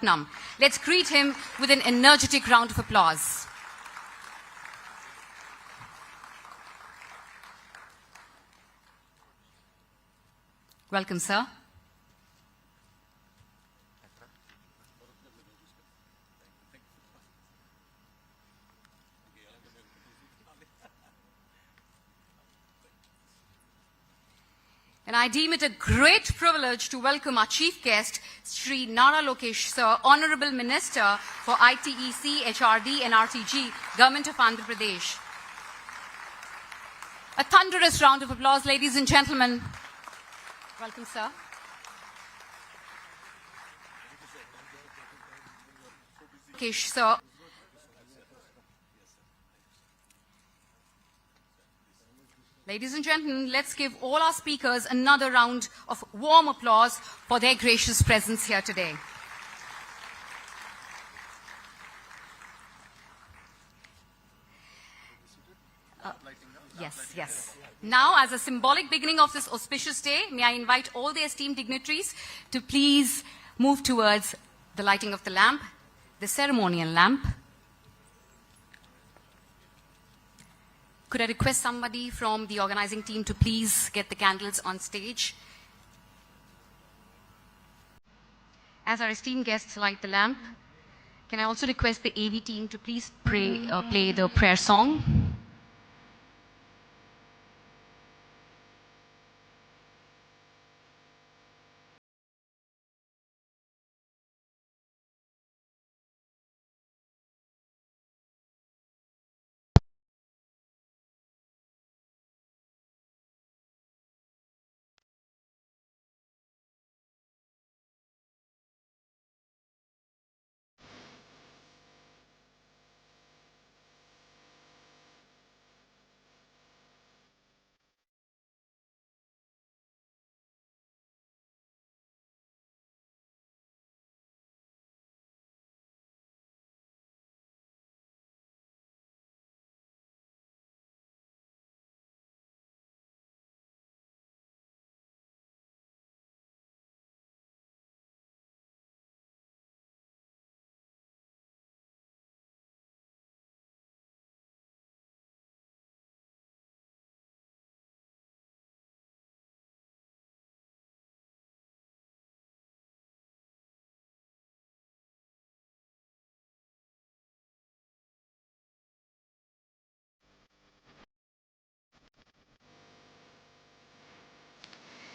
Let's greet him with an energetic round of applause. Welcome, sir. And I deem it a great privilege to welcome our chief guest, Sri Nara Lokesh, sir, Honorable Minister for ITEC, HRD and RTG, Government of Andhra Pradesh. A thunderous round of applause, ladies and gentlemen. Welcome, sir. Lokesh, sir. Ladies and gentlemen, let's give all our speakers another round of warm applause for their gracious presence here today. Yes. Now, as a symbolic beginning of this auspicious day, may I invite all the esteemed dignitaries to please move towards the lighting of the lamp, the ceremonial lamp. Could I request somebody from the organizing team to please get the candles on stage? As our esteemed guests light the lamp, can I also request the AV team to please play the prayer song?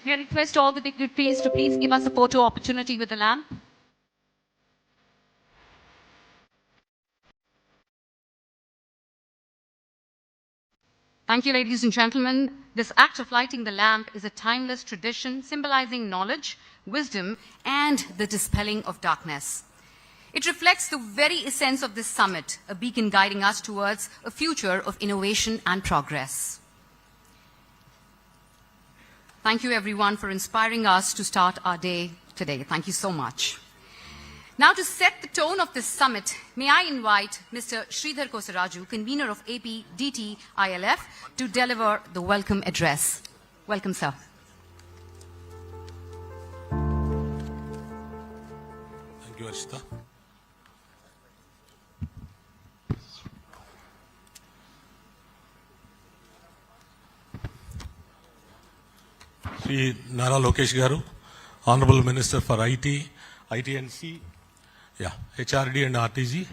May I request all the dignitaries to please give us a photo opportunity with the lamp. Thank you, ladies and gentlemen. This act of lighting the lamp is a timeless tradition symbolizing knowledge, wisdom, and the dispelling of darkness. It reflects the very essence of this summit, a beacon guiding us towards a future of innovation and progress. Thank you, everyone, for inspiring us to start our day today. Thank you so much. Now, to set the tone of this summit, may I invite Mr. Sridhar Kosaraju, convener of APDT ILF, to deliver the welcome address. Welcome, sir. Thank you, Arshita. Sri Nara Lokesh Garu, Honorable Minister for IT, ITNC, HRD and RTG,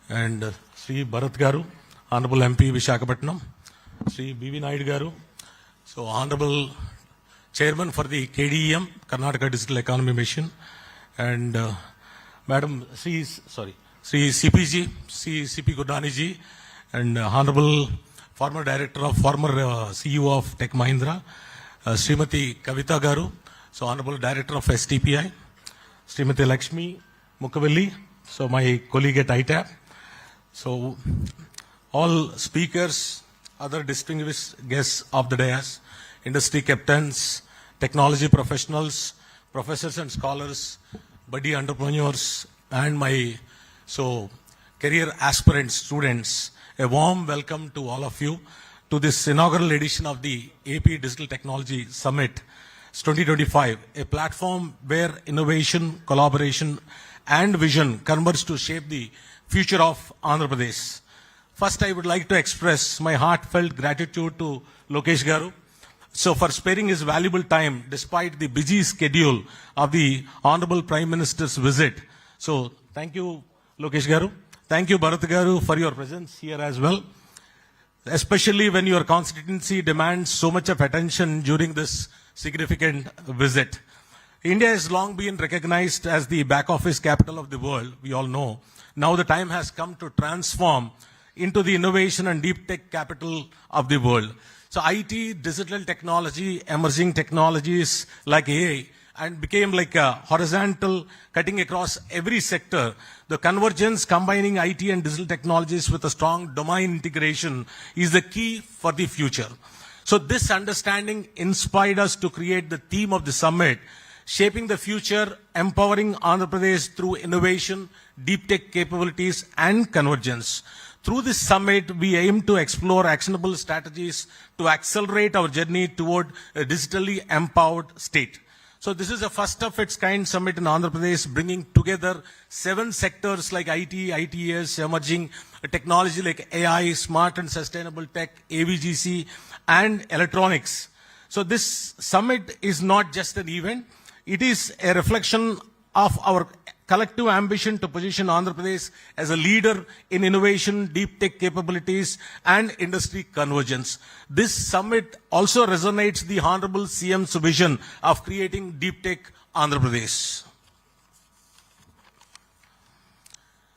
and Sri Bharat Garu, Honorable MP Visakhapatnam, Sri BV Naidu Garu, so Honorable Chairman for the KDEM, Karnataka Digital Economy Mission, and Madam Sri CPG, CP Gurdani ji, and Honorable former CEO of Tech Mahindra, Srimati Kavita Garu, so Honorable Director of STPI, Srimati Lakshmi Mukavelli, so my colleague at ITAP, so all speakers, other distinguished guests of the dais, industry captains, technology professionals, professors and scholars, buddy entrepreneurs, and my career aspirant students, a warm welcome to all of you to this inaugural edition of the AP Digital Technology Summit 2025, a platform where innovation, collaboration, and vision converge to shape the future of Andhra Pradesh. First, I would like to express my heartfelt gratitude to Lokesh Garu. So for sparing his valuable time despite the busy schedule of the Honorable Prime Minister's visit. So thank you, Lokesh Garu. Thank you, Bharat Garu, for your presence here as well. Especially when your constituency demands so much of attention during this significant visit. India has long been recognized as the back office capital of the world, we all know. Now the time has come to transform into the innovation and deep tech capital of the world. So IT, digital technology, emerging technologies like AI, and became like a horizontal cutting across every sector. The convergence combining IT and digital technologies with a strong domain integration is the key for the future. So this understanding inspired us to create the theme of the summit, shaping the future, empowering Andhra Pradesh through innovation, deep tech capabilities, and convergence. Through this summit, we aim to explore actionable strategies to accelerate our journey toward a digitally empowered state. So this is a first of its kind summit in Andhra Pradesh, bringing together 7 sectors like IT, ITS, emerging technology like AI, smart and sustainable tech, AVGC, and electronics. So this summit is not just an event. It is a reflection of our collective ambition to position Andhra Pradesh as a leader in innovation, deep tech capabilities, and industry convergence. This summit also resonates the Honorable CM's vision of creating deep tech Andhra Pradesh.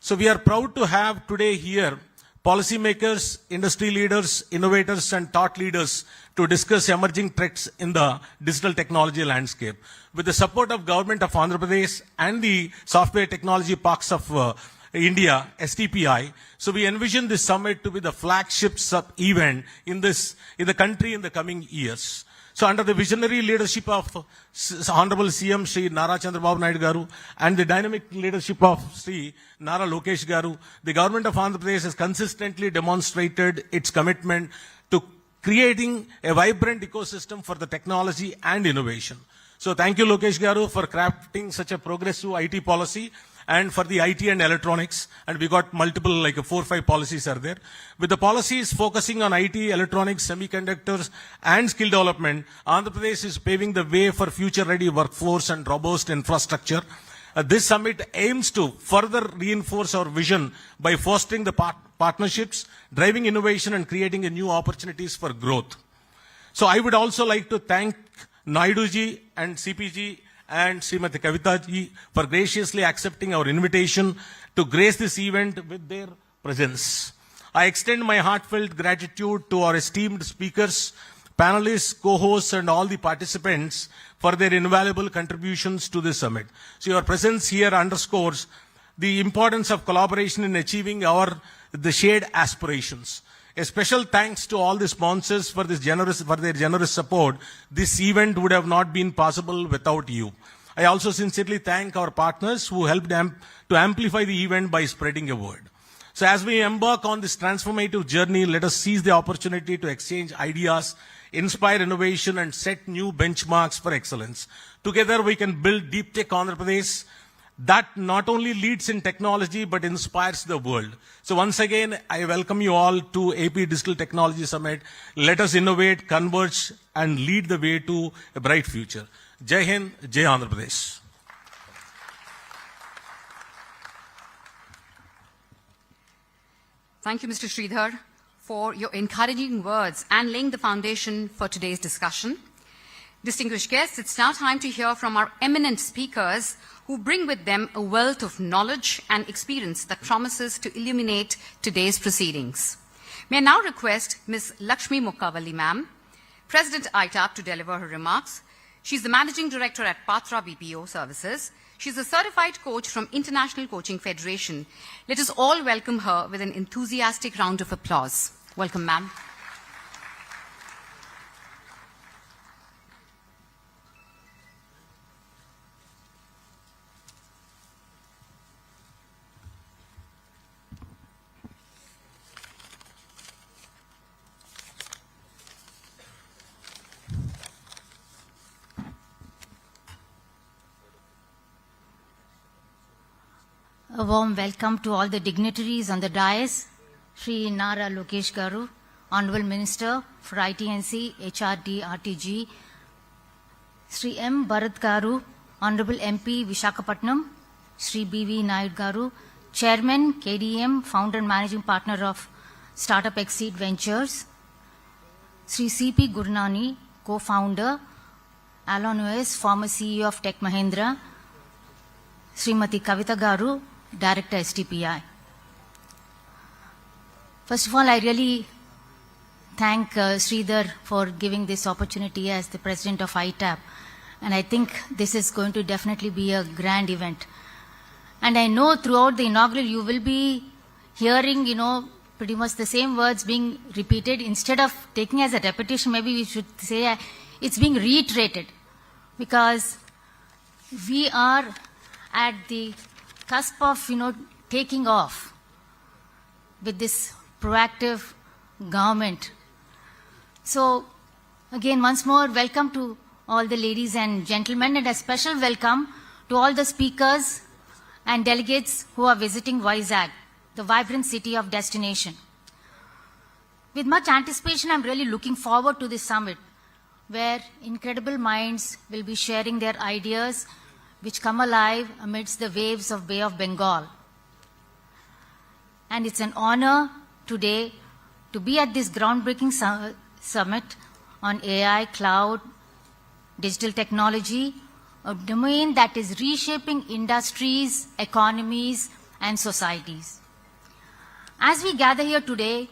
So we are proud to have today here policymakers, industry leaders, innovators, and thought leaders to discuss emerging threats in the digital technology landscape. With the support of Government of Andhra Pradesh and the Software Technology Parks of India, STPI, so we envision this summit to be the flagship event in the country in the coming years. So under the visionary leadership of Honorable CM Shri Nara Chandrababu Naidu Garu and the dynamic leadership of Shri Nara Lokesh Garu, the Government of Andhra Pradesh has consistently demonstrated its commitment to creating a vibrant ecosystem for the technology and innovation. So thank you, Lokesh Garu, for crafting such a progressive IT policy and for the IT and electronics. And we got multiple, like 4 or 5 policies are there. With the policies focusing on IT, electronics, semiconductors, and skill development, Andhra Pradesh is paving the way for future-ready workforce and robust infrastructure. This summit aims to further reinforce our vision by fostering the partnerships, driving innovation, and creating new opportunities for growth. So I would also like to thank Naidu ji and CPG and Srimati Kavita ji for graciously accepting our invitation to grace this event with their presence. I extend my heartfelt gratitude to our esteemed speakers, panelists, co-hosts, and all the participants for their invaluable contributions to this summit. So your presence here underscores the importance of collaboration in achieving the shared aspirations. A special thanks to all the sponsors for their generous support. This event would have not been possible without you. I also sincerely thank our partners who helped to amplify the event by spreading a word. So as we embark on this transformative journey, let us seize the opportunity to exchange ideas, inspire innovation, and set new benchmarks for excellence. Together we can build deep tech Andhra Pradesh that not only leads in technology but inspires the world. So once again, I welcome you all to AP Digital Technology Summit. Let us innovate, converge, and lead the way to a bright future. Jai Hind, Jai Andhra Pradesh. Thank you, Mr. Sridhar, for your encouraging words and laying the foundation for today's discussion. Distinguished guests, it's now time to hear from our eminent speakers who bring with them a wealth of knowledge and experience that promises to illuminate today's proceedings. May I now request Ms. Lakshmi Mukkavalli ma'am, President ITAP, to deliver her remarks. She's the Managing Director at Patra BPO Services. She's a certified coach from International Coaching Federation. Let us all welcome her with an enthusiastic round of applause. Welcome, ma'am. A warm welcome to all the dignitaries on the dais, Sri Nara Lokesh Garu, Honorable Minister for ITNC, HRD, RTG, Sri M. Bharat Garu, Honorable MP, Visakhapatnam, Sri B.V. Naidu Garu, Chairman, KDM, Founder and Managing Partner of Startup Exceed Ventures, Sri C.P. Gurnani, Co-Founder, Alon OS, former CEO of Tech Mahindra, Srimati Kavita Garu, Director STPI. First of all, I really thank Sridhar for giving this opportunity as the President of ITAP. And I think this is going to definitely be a grand event. And I know throughout the inaugural you will be hearing, pretty much the same words being repeated. Instead of taking as a repetition, maybe we should say it's being reiterated. Because we are at the cusp of, taking off with this proactive government. So, again, once more, welcome to all the ladies and gentlemen, and a special welcome to all the speakers and delegates who are visiting Vizag, the vibrant city of destination. With much anticipation, I'm really looking forward to this summit, where incredible minds will be sharing their ideas which come alive amidst the waves of Bay of Bengal. And it's an honor today to be at this groundbreaking summit on AI, cloud, digital technology, a domain that is reshaping industries, economies, and societies. As we gather here today,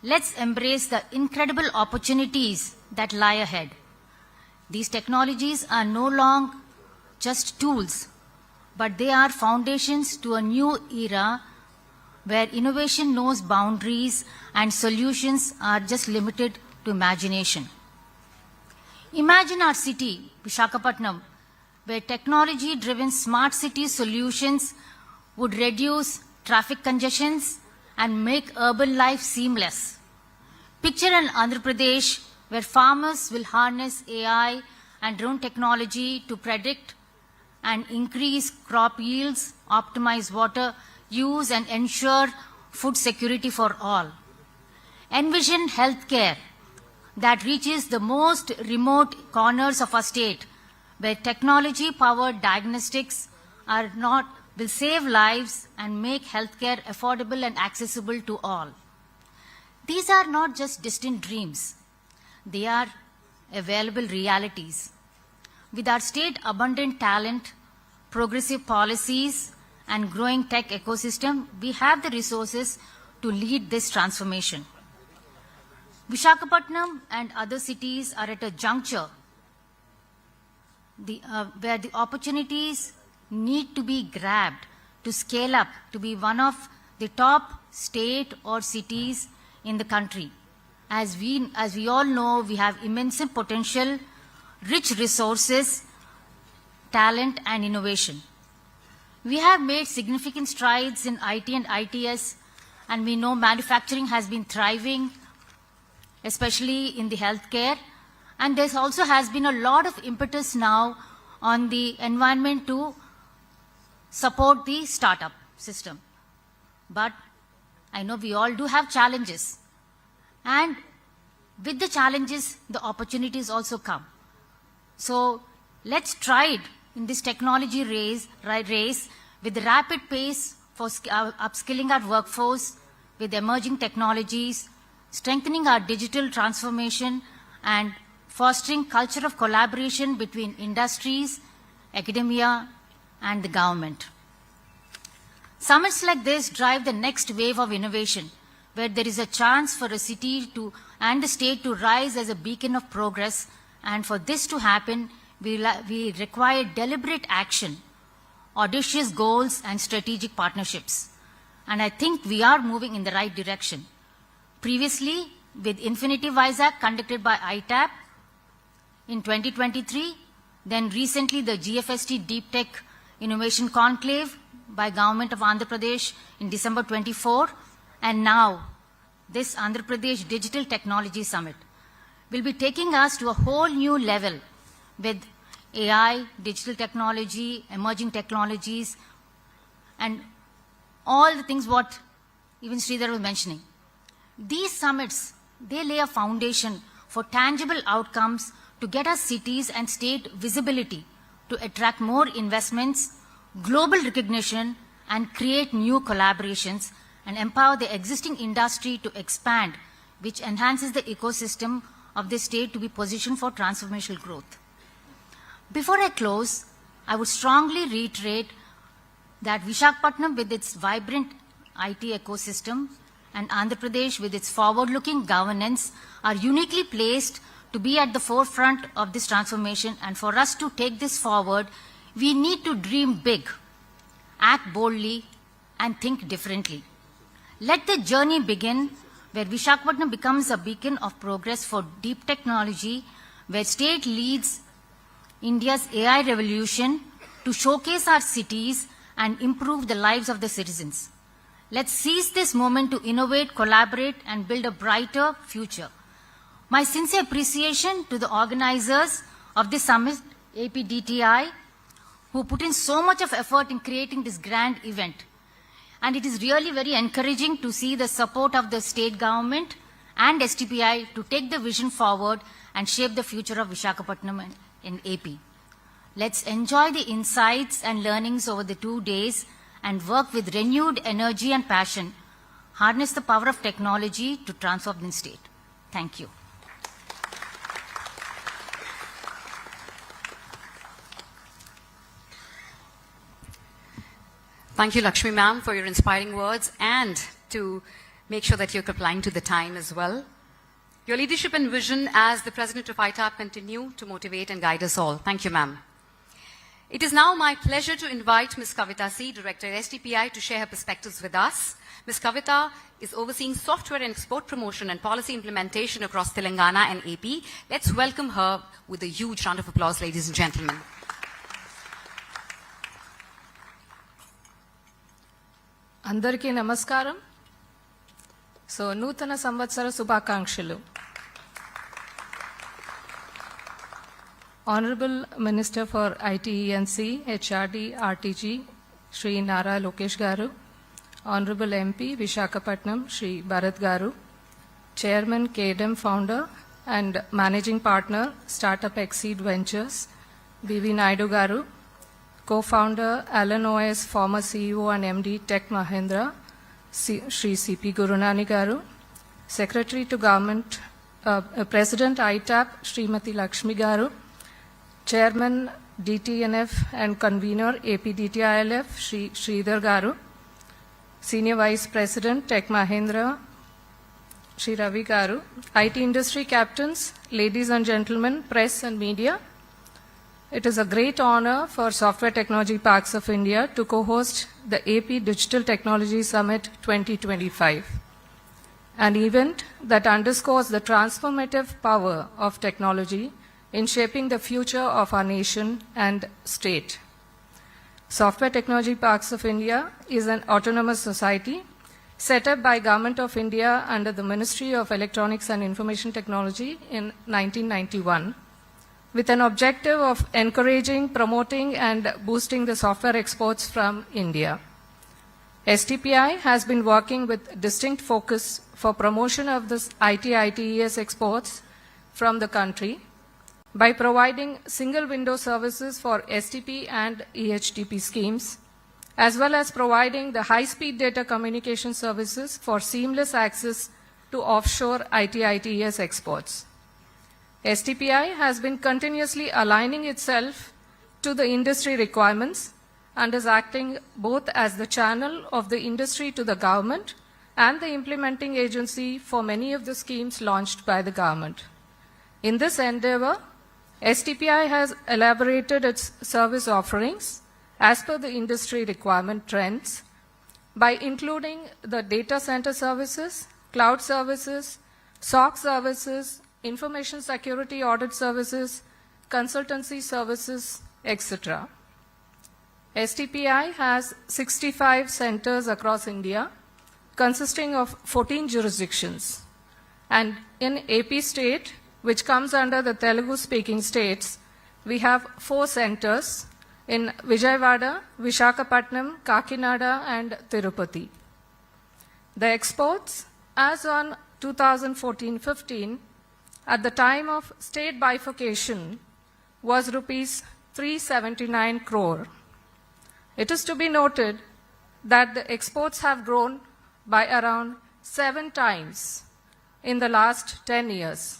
let's embrace the incredible opportunities that lie ahead. These technologies are no longer just tools, but they are foundations to a new era where innovation knows boundaries and solutions are just limited to imagination. Imagine our city, Visakhapatnam, where technology-driven smart city solutions would reduce traffic congestions and make urban life seamless. Picture an Andhra Pradesh where farmers will harness AI and drone technology to predict and increase crop yields, optimize water use, and ensure food security for all. Envision healthcare that reaches the most remote corners of our state, where technology-powered diagnostics will save lives and make healthcare affordable and accessible to all. These are not just distant dreams. They are available realities. With our state abundant talent, progressive policies, and growing tech ecosystem, we have the resources to lead this transformation. Visakhapatnam and other cities are at a juncture where the opportunities need to be grabbed to scale up to be one of the top state or cities in the country. As we all know, we have immense potential, rich resources, talent, and innovation. We have made significant strides in IT and ITS, and we know manufacturing has been thriving, especially in the healthcare. And there also has been a lot of impetus now on the environment to support the startup system. But I know we all do have challenges. And with the challenges, the opportunities also come. So let's try it in this technology race with the rapid pace for upskilling our workforce with emerging technologies, strengthening our digital transformation, and fostering culture of collaboration between industries, academia, and the government. Summits like this drive the next wave of innovation, where there is a chance for a city and the state to rise as a beacon of progress. And for this to happen, we require deliberate action, audacious goals, and strategic partnerships. And I think we are moving in the right direction. Previously, with Infinity Vizag conducted by ITAP in 2023, then recently the GFST Deep Tech Innovation Conclave by Government of Andhra Pradesh in December 24, and now this Andhra Pradesh Digital Technology Summit will be taking us to a whole new level with AI, digital technology, emerging technologies, and all the things what even Sridhar was mentioning. These summits, they lay a foundation for tangible outcomes to get our cities and state visibility, to attract more investments, global recognition, and create new collaborations, and empower the existing industry to expand, which enhances the ecosystem of the state to be positioned for transformational growth. Before I close, I would strongly reiterate that Visakhapatnam, with its vibrant IT ecosystem, and Andhra Pradesh, with its forward-looking governance, are uniquely placed to be at the forefront of this transformation. And for us to take this forward, we need to dream big, act boldly, and think differently. Let the journey begin where Visakhapatnam becomes a beacon of progress for deep technology, where state leads India's AI revolution to showcase our cities and improve the lives of the citizens. Let's seize this moment to innovate, collaborate, and build a brighter future. My sincere appreciation to the organizers of this summit, APDTI, who put in so much of effort in creating this grand event. And it is really very encouraging to see the support of the state government and STPI to take the vision forward and shape the future of Visakhapatnam in AP. Let's enjoy the insights and learnings over the 2 days and work with renewed energy and passion, harness the power of technology to transform the state. Thank you. Thank you, Lakshmi ma'am, for your inspiring words and to make sure that you're complying to the time as well. Your leadership and vision as the President of ITAP continue to motivate and guide us all. Thank you, ma'am. It is now my pleasure to invite Ms. Kavita C., Director at STPI, to share her perspectives with us. Ms. Kavita is overseeing software and export promotion and policy implementation across Telangana and AP. Let's welcome her with a huge round of applause, ladies and gentlemen. అందరికీ నమస్కారం. నూతన సంవత్సర శుభాకాంక్షలు. Honorable Minister for IT, E&C, HRD, RTG, Shri Nara Lokesh Garu, Honorable MP, Visakhapatnam, Shri Bharat Garu, Chairman, KDM Founder and Managing Partner, Startup Exceed Ventures, B.V. Naidu Garu, Co-founder, Alan OS, former CEO and MD, Tech Mahindra, Shri C.P. Gurunani Garu, Secretary to Government, President ITAP, Srimati Lakshmi Garu, Chairman DTNF and Convener APDTILF, Shri Sridhar Garu, Senior Vice President Tech Mahindra, Shri Ravi Garu, IT industry captains, ladies and gentlemen, press and media. It is a great honor for Software Technology Parks of India to co-host the AP Digital Technology Summit 2025, an event that underscores the transformative power of technology in shaping the future of our nation and state. Software Technology Parks of India is an autonomous society set up by Government of India under the Ministry of Electronics and Information Technology in 1991, with an objective of encouraging, promoting, and boosting the software exports from India. STPI has been working with distinct focus for promotion of this IT-ITES exports from the country by providing single window services for STP and EHTP schemes, as well as providing the high-speed data communication services for seamless access to offshore IT-ITES exports. STPI has been continuously aligning itself to the industry requirements and is acting both as the channel of the industry to the government and the implementing agency for many of the schemes launched by the government. In this endeavor, STPI has elaborated its service offerings as per the industry requirement trends by including the data center services, cloud services, SOC services, information security audit services, consultancy services, etc. STPI has 65 centers across India, consisting of 14 jurisdictions. And in AP state, which comes under the Telugu-speaking states, we have 4 centers, in Vijayawada, Visakhapatnam, Kakinada, and Tirupati. The exports, as on 2014-15, at the time of state bifurcation, was rupees 379 crore. It is to be noted that the exports have grown by around 7 times in the last 10 years.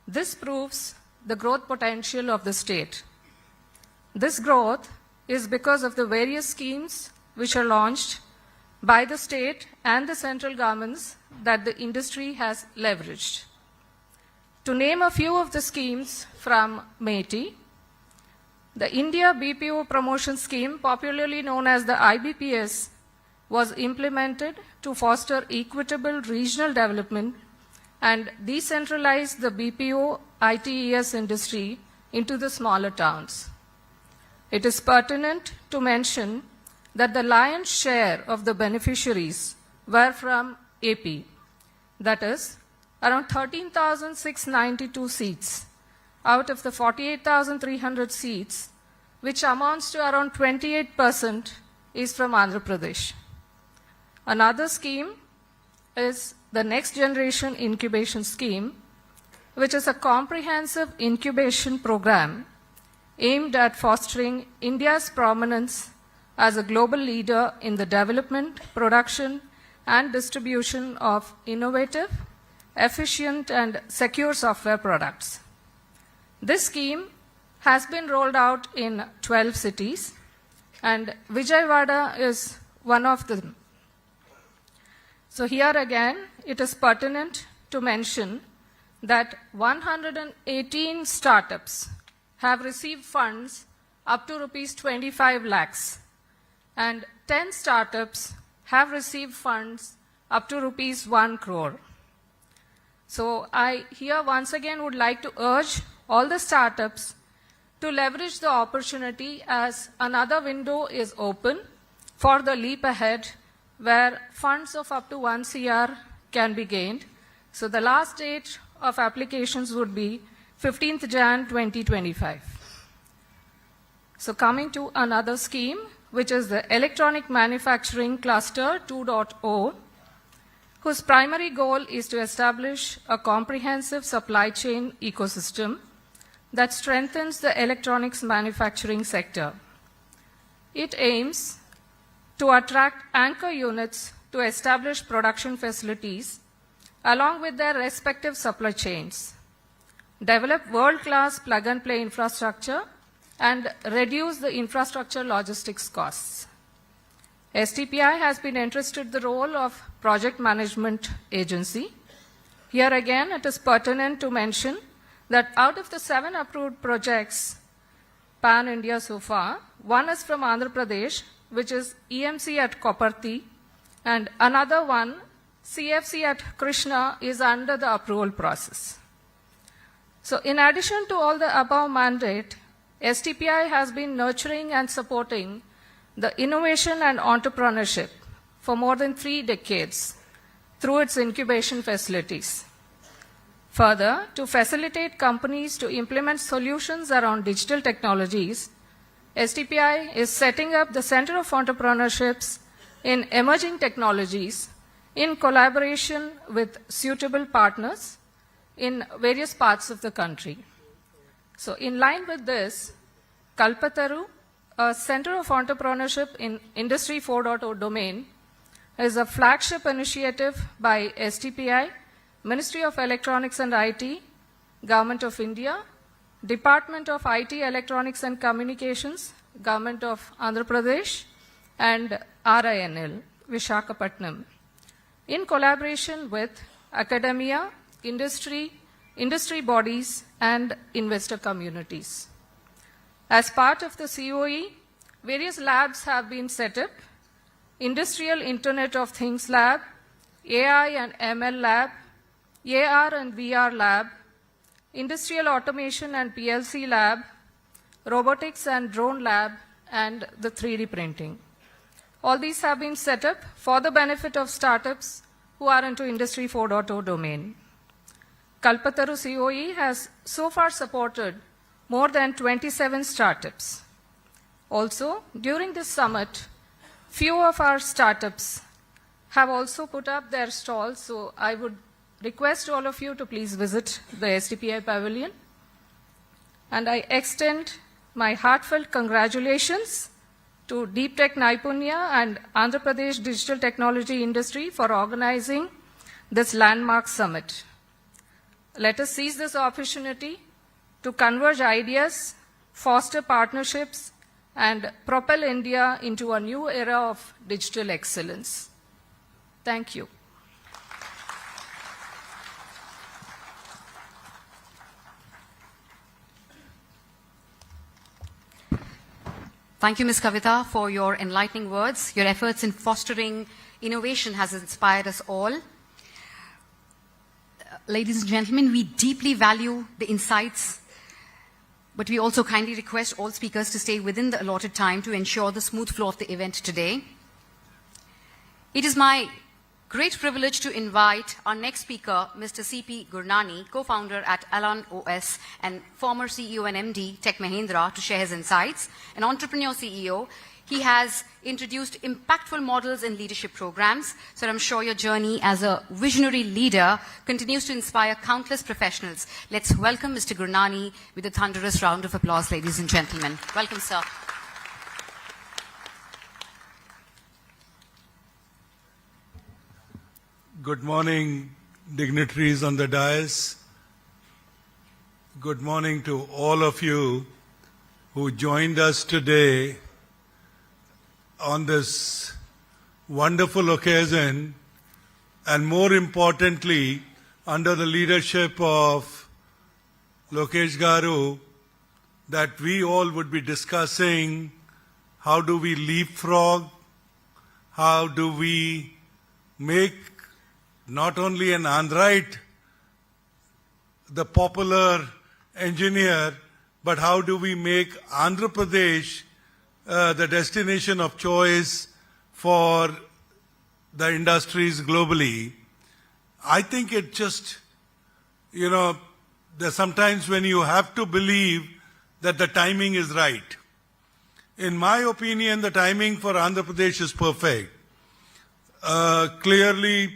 This proves the growth potential of the state. This growth is because of the various schemes which are launched by the state and the central governments that the industry has leveraged. To name a few of the schemes from METI, the India BPO Promotion Scheme, popularly known as the IBPS, was implemented to foster equitable regional development and decentralize the BPO ITES industry into the smaller towns. It is pertinent to mention that the lion's share of the beneficiaries were from AP, that is, around 13,692 seats out of the 48,300 seats, which amounts to around 28%, is from Andhra Pradesh. Another scheme is the Next Generation Incubation Scheme, which is a comprehensive incubation program aimed at fostering India's prominence as a global leader in the development, production, and distribution of innovative, efficient, and secure software products. This scheme has been rolled out in 12 cities, and Vijayawada is one of them. So here again, it is pertinent to mention that 118 startups have received funds up to rupees 25 lakhs, and 10 startups have received funds up to rupees 1 crore. So I here once again would like to urge all the startups to leverage the opportunity as another window is open for the leap ahead where funds of up to 1 CR can be gained. So the last date of applications would be 15th Jan 2025. So coming to another scheme, which is the Electronic Manufacturing Cluster 2.0, whose primary goal is to establish a comprehensive supply chain ecosystem that strengthens the electronics manufacturing sector. It aims to attract anchor units to establish production facilities along with their respective supply chains, develop world-class plug-and-play infrastructure, and reduce the infrastructure logistics costs. STPI has been entrusted the role of project management agency. Here again, it is pertinent to mention that out of the 7 approved projects pan-India so far, 1 is from Andhra Pradesh, which is EMC at Koparthi, and another one, CFC at Krishna, is under the approval process. So in addition to all the above mandate, STPI has been nurturing and supporting the innovation and entrepreneurship for more than 3 decades through its incubation facilities. Further, to facilitate companies to implement solutions around digital technologies, STPI is setting up the Center of Entrepreneurships in Emerging Technologies in collaboration with suitable partners in various parts of the country. So in line with this, Kalpataru, a Center of Entrepreneurship in Industry 4.0 domain, is a flagship initiative by STPI, Ministry of Electronics and IT, Government of India, Department of IT, Electronics and Communications, Government of Andhra Pradesh, and RINL, Visakhapatnam, in collaboration with academia, industry bodies, and investor communities. As part of the COE, various labs have been set up: Industrial Internet of Things Lab, AI and ML Lab, AR and VR Lab, Industrial Automation and PLC Lab, Robotics and Drone Lab, and the 3D printing. All these have been set up for the benefit of startups who are into Industry 4.0 domain. Kalpataru COE has so far supported more than 27 startups. Also, during this summit, few of our startups have also put up their stalls, so I would request all of you to please visit the SDPI pavilion. And I extend my heartfelt congratulations to Deep Tech Naipunya and Andhra Pradesh Digital Technology Industry for organizing this landmark summit. Let us seize this opportunity to converge ideas, foster partnerships, and propel India into a new era of digital excellence. Thank you. Thank you, Ms. Kavita, for your enlightening words. Your efforts in fostering innovation has inspired us all. Ladies and gentlemen, we deeply value the insights, but we also kindly request all speakers to stay within the allotted time to ensure the smooth flow of the event today. It is my great privilege to invite our next speaker, Mr. C.P. Gurnani, co-founder at Alan OS and former CEO and MD, Tech Mahindra, to share his insights. An entrepreneur CEO, he has introduced impactful models and leadership programs, so I'm sure your journey as a visionary leader continues to inspire countless professionals. Let's welcome Mr. Gurnani with a thunderous round of applause, ladies and gentlemen. Welcome, sir. Good morning, dignitaries on the dais. Good morning to all of you who joined us today on this wonderful occasion, and more importantly, under the leadership of Lokesh Garu, that we all would be discussing how do we leapfrog, how do we make not only an Android the popular engineer, but how do we make Andhra Pradesh the destination of choice for the industries globally. I think it just, there's sometimes when you have to believe that the timing is right. In my opinion, the timing for Andhra Pradesh is perfect. Clearly,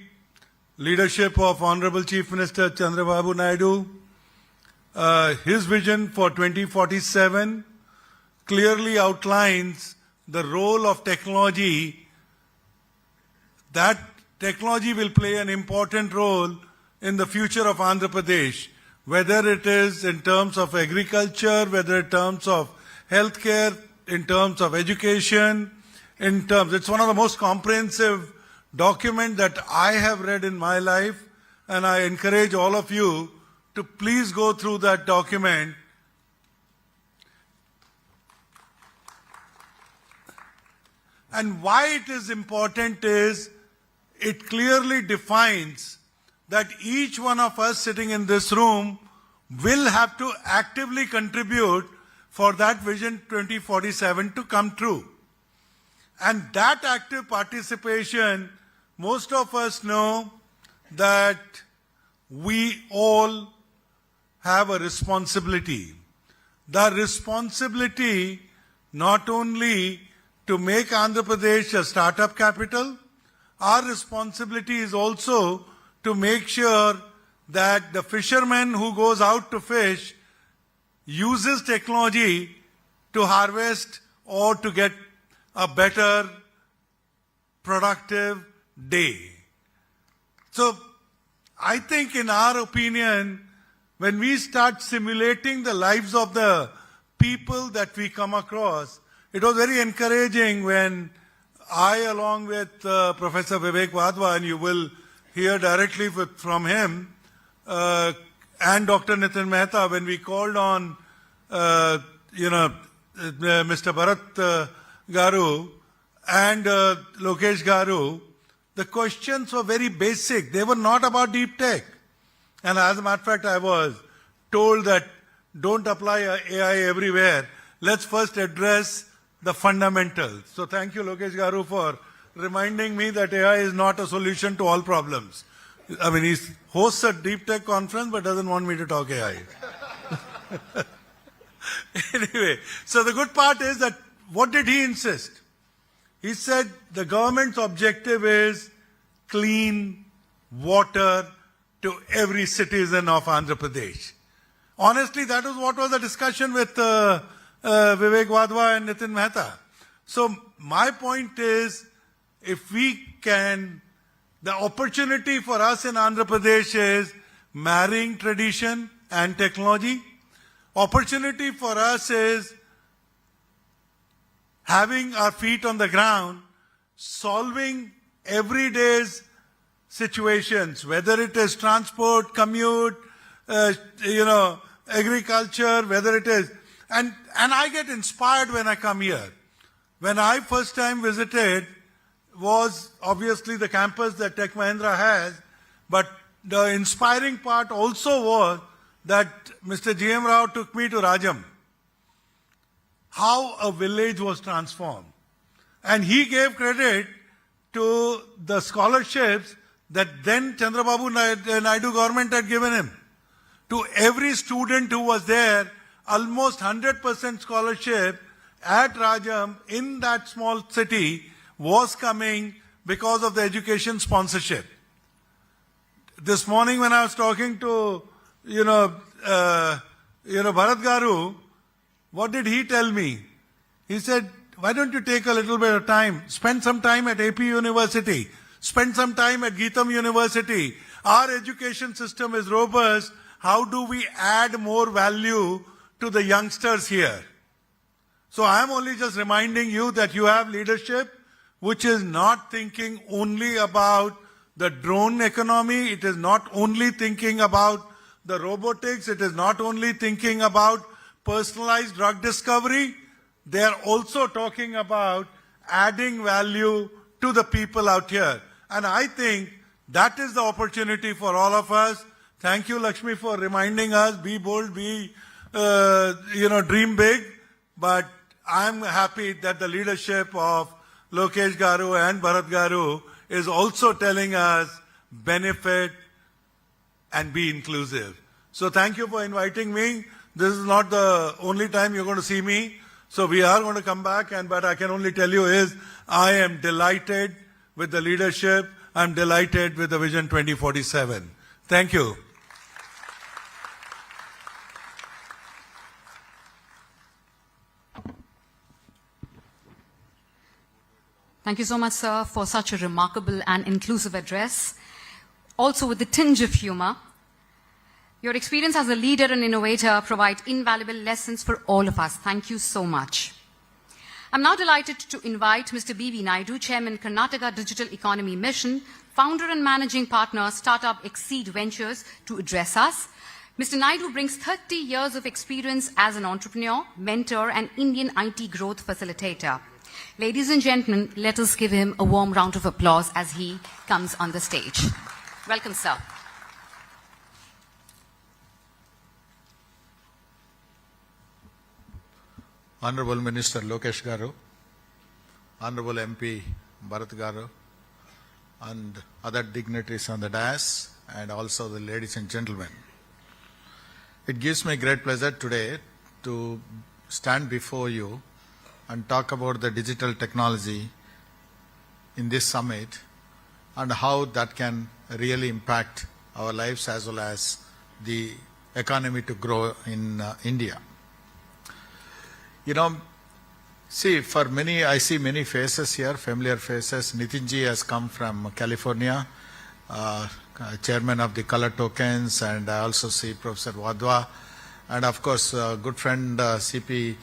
leadership of Honorable Chief Minister Chandrababu Naidu, his vision for 2047 clearly outlines the role of technology. That technology will play an important role in the future of Andhra Pradesh, whether it is in terms of agriculture, whether in terms of healthcare, in terms of education, it's one of the most comprehensive documents that I have read in my life, and I encourage all of you to please go through that document. And why it is important is it clearly defines that each one of us sitting in this room will have to actively contribute for that Vision 2047 to come true. And that active participation, most of us know that we all have a responsibility. The responsibility not only to make Andhra Pradesh a startup capital, our responsibility is also to make sure that the fisherman who goes out to fish uses technology to harvest or to get a better, productive day. So, I think in our opinion, when we start simulating the lives of the people that we come across, it was very encouraging when I, along with Professor Vivek Wadhwa, and you will hear directly from him, and Dr. Nitin Mehta, when we called on, Mr. Bharat Garu and Lokesh Garu, the questions were very basic. They were not about deep tech. And as a matter of fact, I was told that don't apply AI everywhere. Let's first address the fundamentals. So thank you, Lokesh Garu, for reminding me that AI is not a solution to all problems. I mean, he hosts a deep tech conference but doesn't want me to talk AI. Anyway, so the good part is that what did he insist? He said the government's objective is clean water to every citizen of Andhra Pradesh. Honestly, that was what was the discussion with Vivek Wadhwa and Nitin Mehta. So my point is, if we can, the opportunity for us in Andhra Pradesh is marrying tradition and technology. Opportunity for us is having our feet on the ground, solving everyday's situations, whether it is transport, commute, agriculture, whether it is, and I get inspired when I come here. When I first time visited was obviously the campus that Tech Mahindra has, but the inspiring part also was that Mr. G.M. Rao took me to Rajam. How a village was transformed. And he gave credit to the scholarships that then Chandrababu Naidu government had given him. To every student who was there, almost 100% scholarship at Rajam in that small city was coming because of the education sponsorship. This morning when I was talking to, Bharat Garu, what did he tell me? He said, why don't you take a little bit of time, spend some time at AP University, spend some time at Geetam University. Our education system is robust. How do we add more value to the youngsters here? So I am only just reminding you that you have leadership which is not thinking only about the drone economy. It is not only thinking about the robotics. It is not only thinking about personalized drug discovery. They are also talking about adding value to the people out here. And I think that is the opportunity for all of us. Thank you, Lakshmi, for reminding us, be bold, dream big. But I'm happy that the leadership of Lokesh Garu and Bharat Garu is also telling us benefit and be inclusive. So thank you for inviting me. This is not the only time you're going to see me. So we are going to come back, but I can only tell you is I am delighted with the leadership. I'm delighted with the Vision 2047. Thank you. Thank you so much, sir, for such a remarkable and inclusive address, also with the tinge of humor. Your experience as a leader and innovator provides invaluable lessons for all of us. Thank you so much. I'm now delighted to invite Mr. B.V. Naidu, Chairman, Karnataka Digital Economy Mission, founder and managing partner, Startup Exceed Ventures, to address us. Mr. Naidu brings 30 years of experience as an entrepreneur, mentor, and Indian IT growth facilitator. Ladies and gentlemen, let us give him a warm round of applause as he comes on the stage. Welcome, sir. Honorable Minister Lokesh Garu, Honorable MP Bharat Garu, and other dignitaries on the dais, and also the ladies and gentlemen. It gives me great pleasure today to stand before you and talk about the digital technology in this summit and how that can really impact our lives as well as the economy to grow in India. See, for many, I see many faces here, familiar faces. Nitinji has come from California, chairman of the Color Tokens, and I also see Professor Wadhwa, and of course, good friend CP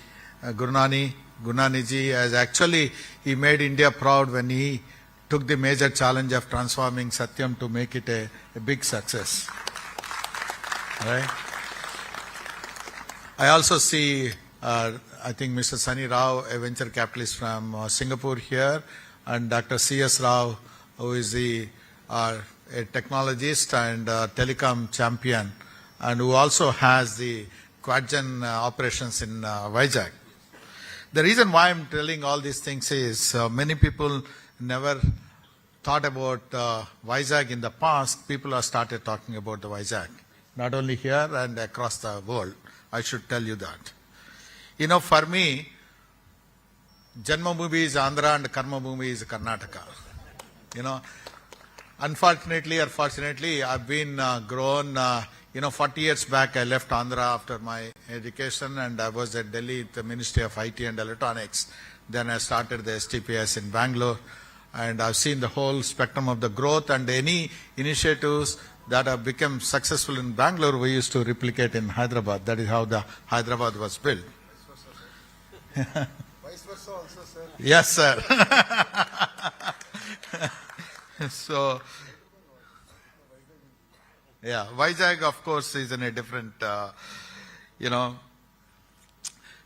Gurnaniji has actually, he made India proud when he took the major challenge of transforming Satyam to make it a big success. Right? I also see, I think Mr. Sunny Rao, a venture capitalist from Singapore here, and Dr. C.S. Rao, who is a technologist and telecom champion, and who also has the Quadgen operations in Vizag. The reason why I'm telling all these things is many people never thought about Vizag in the past. People have started talking about the Vizag, not only here and across the world. I should tell you that. For me, Janmabhoomi is Andhra and Karmabhoomi is Karnataka. You know, unfortunately or fortunately, I've been grown, 40 years back I left Andhra after my education, and I was at Delhi at the Ministry of IT and Electronics. Then I started the STPS in Bangalore, and I've seen the whole spectrum of the growth, and any initiatives that have become successful in Bangalore, we used to replicate in Hyderabad. That is how the Hyderabad was built. Vice versa also, sir. Yes, sir. So, yeah, Vizag, of course, is in a different,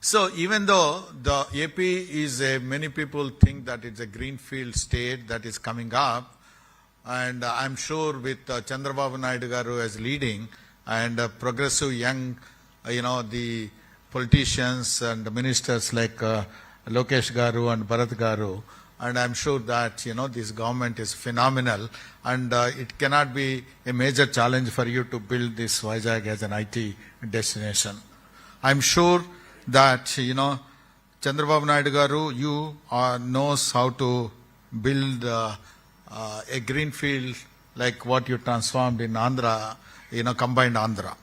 So even though the AP is many people think that it's a greenfield state that is coming up, and I'm sure with Chandrababu Naidu Garu as leading, and progressive young, the politicians and ministers like Lokesh Garu and Bharat Garu, and I'm sure that, this government is phenomenal, and it cannot be a major challenge for you to build this Vizag as an IT destination. I'm sure that, Chandrababu Naidu Garu, you knows how to build a greenfield like what you transformed in Andhra, combined Andhra.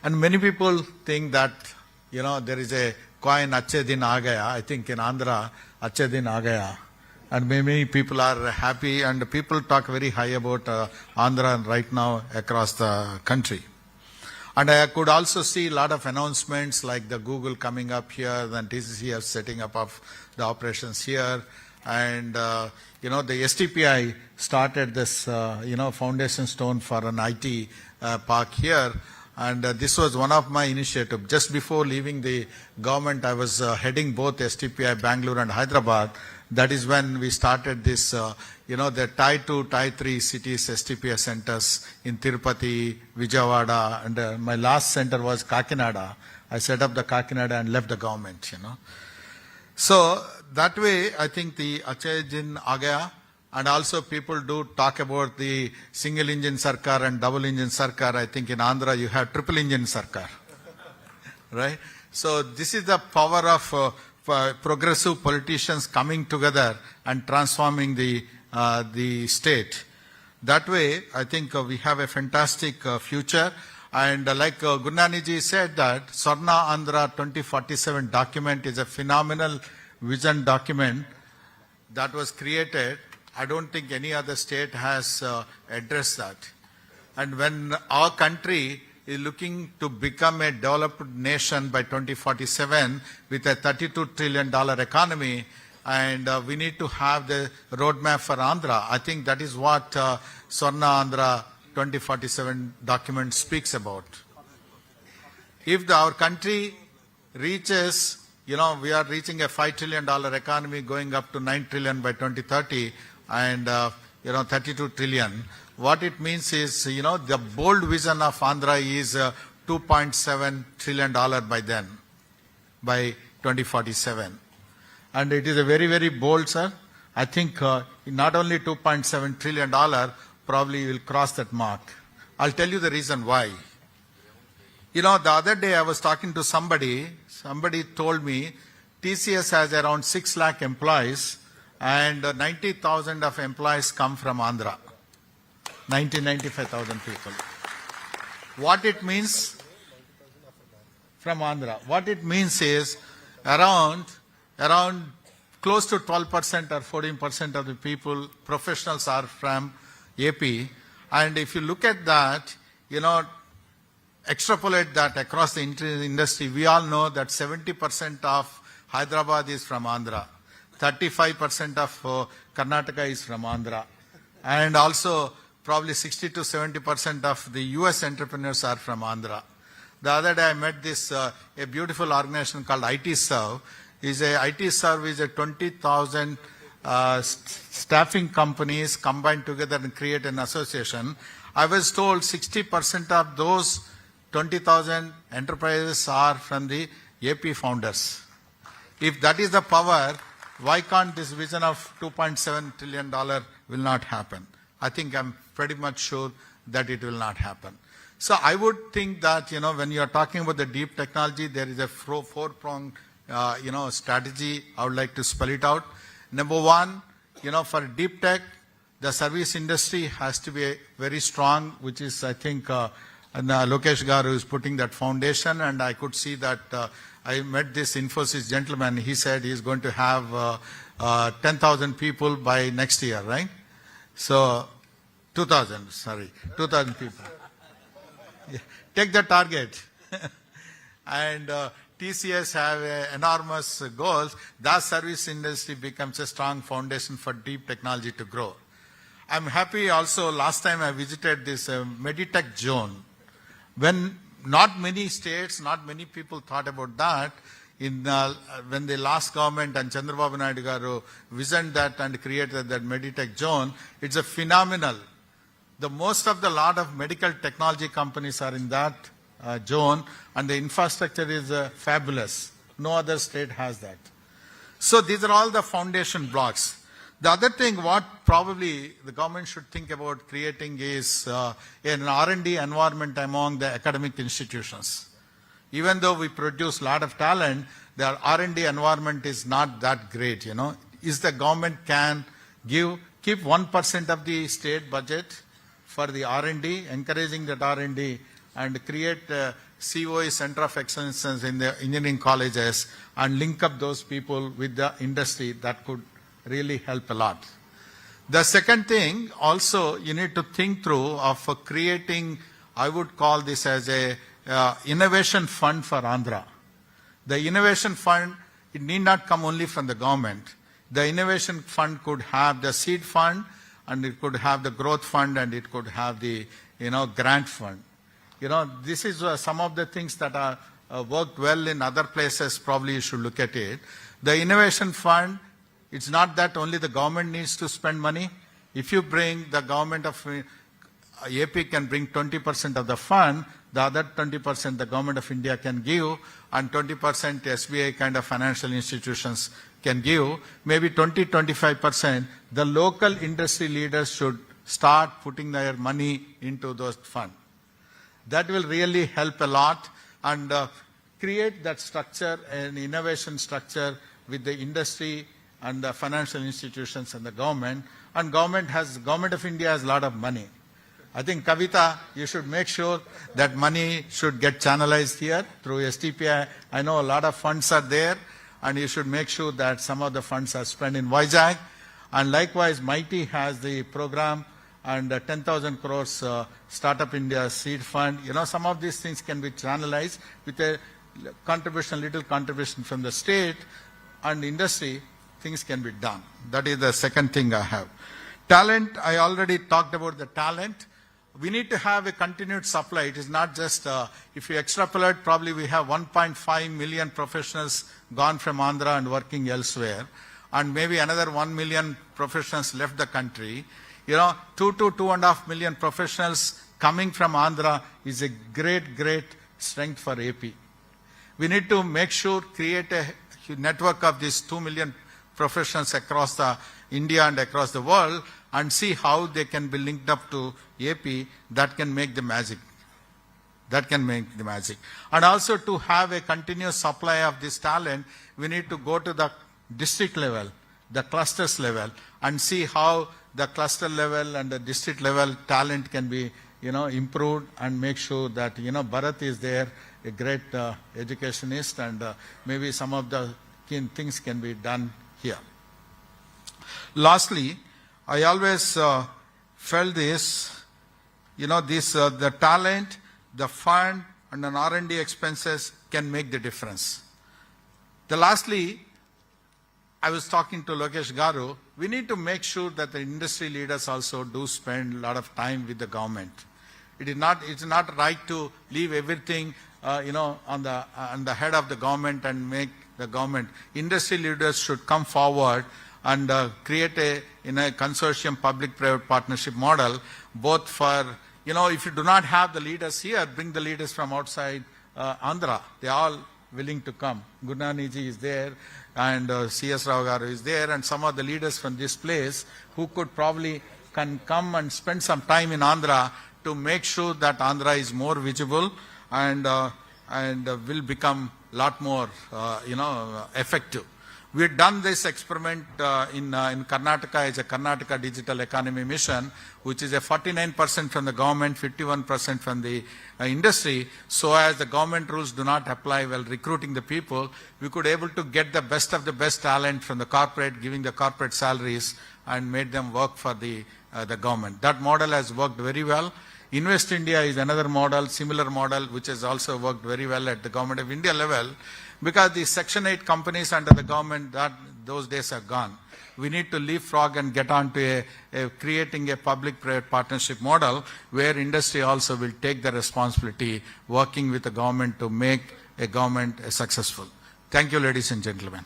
And many people think that, there is a coin, Acche Din Aa Gaya. I think in Andhra, Acche Din Aa Gaya. And many people are happy, and people talk very high about Andhra right now across the country. And I could also see a lot of announcements like the Google coming up here, then TCCF setting up of the operations here. And, the STPI started this, foundation stone for an IT park here. And this was one of my initiatives. Just before leaving the government, I was heading both STPI, Bangalore and Hyderabad. That is when we started this, the Tie 2, Tie 3 cities STPI centers in Tirupati, Vijayawada, and my last center was Kakinada. I set up the Kakinada and left the government, So that way, I think the Acche Din Aa Gaya, and also people do talk about the single engine sarkar and double engine sarkar. I think in Andhra you have triple engine sarkar, right? So this is the power of progressive politicians coming together and transforming the state. That way, I think we have a fantastic future. And like Gunnani ji said that Swarna Andhra 2047 document is a phenomenal vision document that was created. I don't think any other state has addressed that. And when our country is looking to become a developed nation by 2047 with a $32 trillion economy, and we need to have the roadmap for Andhra. I think that is what Swarna Andhra 2047 document speaks about. If our country reaches, we are reaching a $5 trillion economy going up to $9 trillion by 2030 and, 32 trillion. What it means is, the bold vision of Andhra is $2.7 trillion by then, by 2047. And it is a very, very bold, sir. I think not only $2.7 trillion, probably will cross that mark. I'll tell you the reason why. The other day I was talking to somebody told me TCS has around 6 lakh employees and 90,000 of employees come from Andhra. 95,000 people. What it means from Andhra? What it means is around close to 12% or 14% of the people, professionals are from AP. And if you look at that, extrapolate that across the industry, we all know that 70% of Hyderabad is from Andhra. 35% of Karnataka is from Andhra. And also probably 60 to 70% of the US entrepreneurs are from Andhra. The other day I met this, a beautiful organization called IT Serve. IT Serve is a 20,000 staffing companies combined together and create an association. I was told 60% of those 20,000 enterprises are from the AP founders. If that is the power, why can't this vision of $2.7 trillion will not happen? I think I'm pretty much sure that it will not happen. So I would think that, when you are talking about the deep technology, there is a four-pronged strategy, I would like to spell it out. Number one, for deep tech, the service industry has to be very strong, which is, I think, Lokesh Garu is putting that foundation, and I could see that I met this Infosys gentleman. He said he's going to have 10,000 people by next year, right? So, 2,000 people. Yeah. Take the target. And TCS have enormous goals. That service industry becomes a strong foundation for deep technology to grow. I'm happy also, last time I visited this Meditech zone. When not many states, not many people thought about that, when the last government and Chandrababu Naidu Garu visioned that and created that Meditech zone, it's a phenomenal. Most of the lot of medical technology companies are in that zone, and the infrastructure is fabulous. No other state has that. So these are all the foundation blocks. The other thing what probably the government should think about creating is an R&D environment among the academic institutions. Even though we produce a lot of talent, the R&D environment is not that great, Is the government can keep 1% of the state budget for the R&D, encouraging that R&D, and create COE, Center of Excellence in the engineering colleges, and link up those people with the industry. That could really help a lot. The second thing, also, you need to think through of creating, I would call this as a innovation fund for Andhra. The innovation fund, it need not come only from the government. The innovation fund could have the seed fund, and it could have the growth fund, and it could have the grant fund. This is some of the things that are worked well in other places. Probably you should look at it. The innovation fund, it's not that only the government needs to spend money. If you bring the government of AP can bring 20% of the fund, the other 20% the government of India can give, and 20% SBI kind of financial institutions can give. Maybe 20-25%, the local industry leaders should start putting their money into those funds. That will really help a lot, and create that structure, an innovation structure with the industry and the financial institutions and the government. And government of India has a lot of money. I think, Kavita, you should make sure that money should get channelized here through STPI. I know a lot of funds are there, and you should make sure that some of the funds are spent in Vizag. And likewise, MIGHTY has the program, and 10,000 crores Startup India Seed Fund. Some of these things can be channelized with a little contribution from the state and industry. Things can be done. That is the second thing I have. Talent, I already talked about the talent. We need to have a continued supply. It is not just, if you extrapolate, probably we have 1.5 million professionals gone from Andhra and working elsewhere, and maybe another 1 million professionals left the country. 2 to 2.5 million professionals coming from Andhra is a great, great strength for AP. We need to make sure, create a network of these 2 million professionals across India and across the world, and see how they can be linked up to AP. That can make the magic. And also, to have a continuous supply of this talent, we need to go to the district level, the clusters level, and see how the cluster level and the district level talent can be improved, and make sure that Bharat is there, a great educationist, and maybe some of the things can be done here. Lastly, I always felt this, the talent, the fund, and an R&D expenses can make the difference. Lastly, I was talking to Lokesh Garu. We need to make sure that the industry leaders also do spend a lot of time with the government. It's not right to leave everything, on the head of the government and make the government. Industry leaders should come forward and create a consortium public-private partnership model, both for, if you do not have the leaders here, bring the leaders from outside Andhra. They are all willing to come. Gurnaniji is there, and C.S. Rao Garu is there, and some of the leaders from this place who could probably can come and spend some time in Andhra to make sure that Andhra is more visible and will become lot more, effective. We had done this experiment in Karnataka as a Karnataka Digital Economy Mission, which is a 49% from the government, 51% from the industry. So as the government rules do not apply while recruiting the people, we could able to get the best of the best talent from the corporate, giving the corporate salaries and made them work for the government. That model has worked very well. Invest India is another model, similar model, which has also worked very well at the Government of India level, because the Section 8 companies under the government, those days are gone. We need to leapfrog and get on to creating a public-private partnership model where industry also will take the responsibility, working with the government to make a government successful. Thank you, ladies and gentlemen.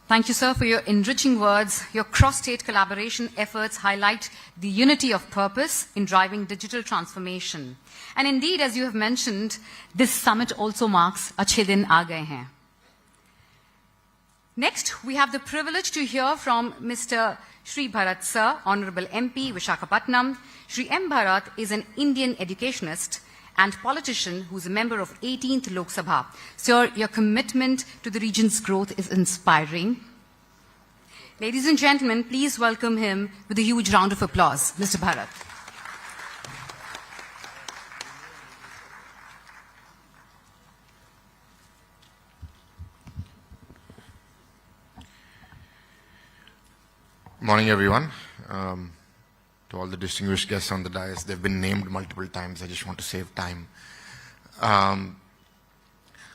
Thank you, sir, for your enriching words. Your cross-state collaboration efforts highlight the unity of purpose in driving digital transformation. And indeed, as you have mentioned, this summit also marks Achhe Din Aa Gaye Hain. Next, we have the privilege to hear from Mr. Shri Bharat Sir, Honorable MP, Visakhapatnam. Shri M. Bharat is an Indian educationist and politician who's a member of 18th Lok Sabha. Sir, your commitment to the region's growth is inspiring. Ladies and gentlemen, please welcome him with a huge round of applause. Mr. Bharat. Morning, everyone. To all the distinguished guests on the dais, they've been named multiple times. I just want to save time.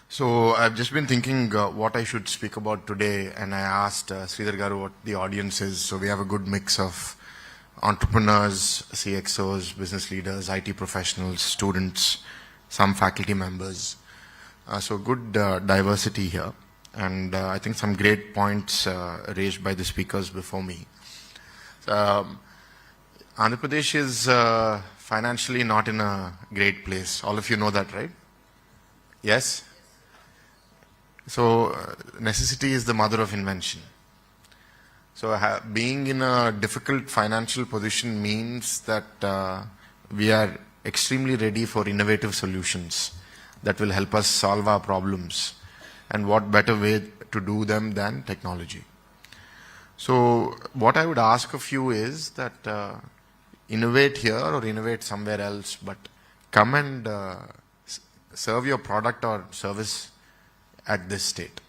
So I've just been thinking what I should speak about today, and I asked Sridhar Garu what the audience is. So we have a good mix of entrepreneurs, CXOs, business leaders, IT professionals, students, some faculty members. So good diversity here. And I think some great points raised by the speakers before me. Andhra Pradesh is financially not in a great place. All of you know that, right? Yes? So necessity is the mother of invention. So being in a difficult financial position means that we are extremely ready for innovative solutions that will help us solve our problems. And what better way to do them than technology? So what I would ask of you is that innovate here or innovate somewhere else, but come and serve your product or service at this state.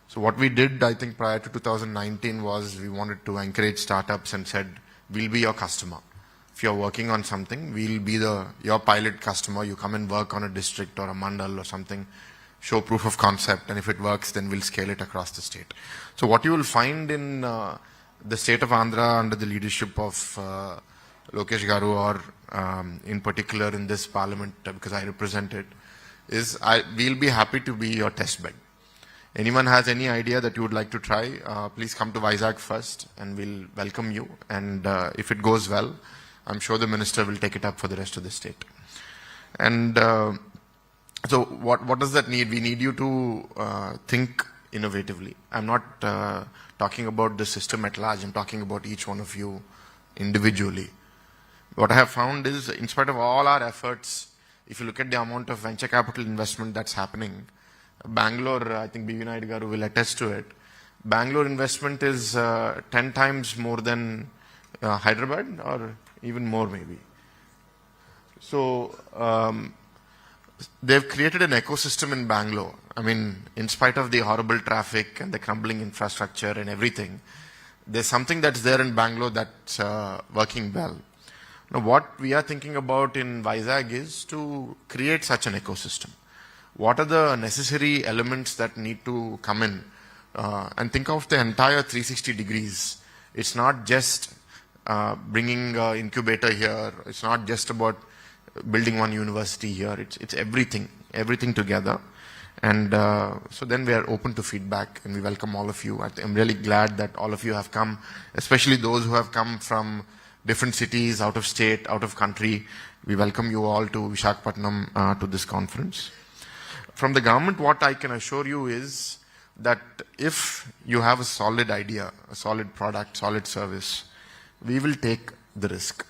So what we did, I think, prior to 2019 was we wanted to encourage startups and said, we'll be your customer. If you're working on something, we'll be your pilot customer. You come and work on a district or a mandal or something, show proof of concept, and if it works, then we'll scale it across the state. So what you will find in the state of Andhra under the leadership of Lokesh Garu, or in particular in this parliament, because I represent it, is we'll be happy to be your test bed. Anyone has any idea that you would like to try, please come to Vizag first and we'll welcome you. And if it goes well, I'm sure the minister will take it up for the rest of the state. And so what does that need? We need you to think innovatively. I'm not talking about the system at large. I'm talking about each one of you individually. What I have found is, in spite of all our efforts, if you look at the amount of venture capital investment that's happening, Bangalore, I think B.V. Naidu Garu will attest to it, Bangalore investment is 10 times more than Hyderabad, or even more maybe. So they've created an ecosystem in Bangalore. I mean, in spite of the horrible traffic and the crumbling infrastructure and everything, there's something that's there in Bangalore that's working well. Now, what we are thinking about in Vizag is to create such an ecosystem. What are the necessary elements that need to come in? And think of the entire 360 degrees. It's not just bringing an incubator here. It's not just about building one university here. It's everything together. And so then we are open to feedback and we welcome all of you. I'm really glad that all of you have come, especially those who have come from different cities, out of state, out of country. We welcome you all to Visakhapatnam to this conference. From the government, what I can assure you is that if you have a solid idea, a solid product, solid service, we will take the risk.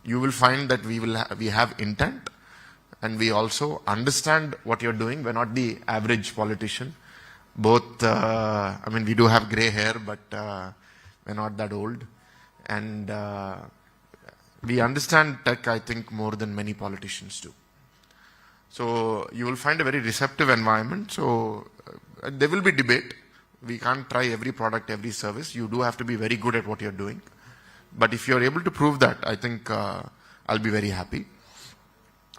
You will find that we have intent, and we also understand what you're doing. We're not the average politician. Both, we do have gray hair, but we're not that old. And we understand tech, I think, more than many politicians do. So you will find a very receptive environment. So there will be debate. We can't try every product, every service. You do have to be very good at what you're doing. But if you're able to prove that, I think I'll be very happy.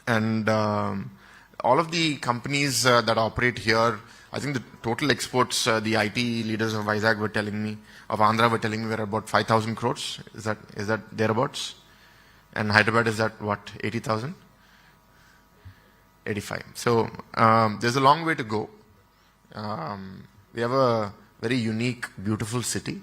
And all of the companies that operate here, I think the total exports, the IT leaders of Vizag were telling me, of Andhra were telling me, we're about 5,000 crores. Is that thereabouts? And Hyderabad is at what, 80,000? 85. So there's a long way to go. We have a very unique, beautiful city.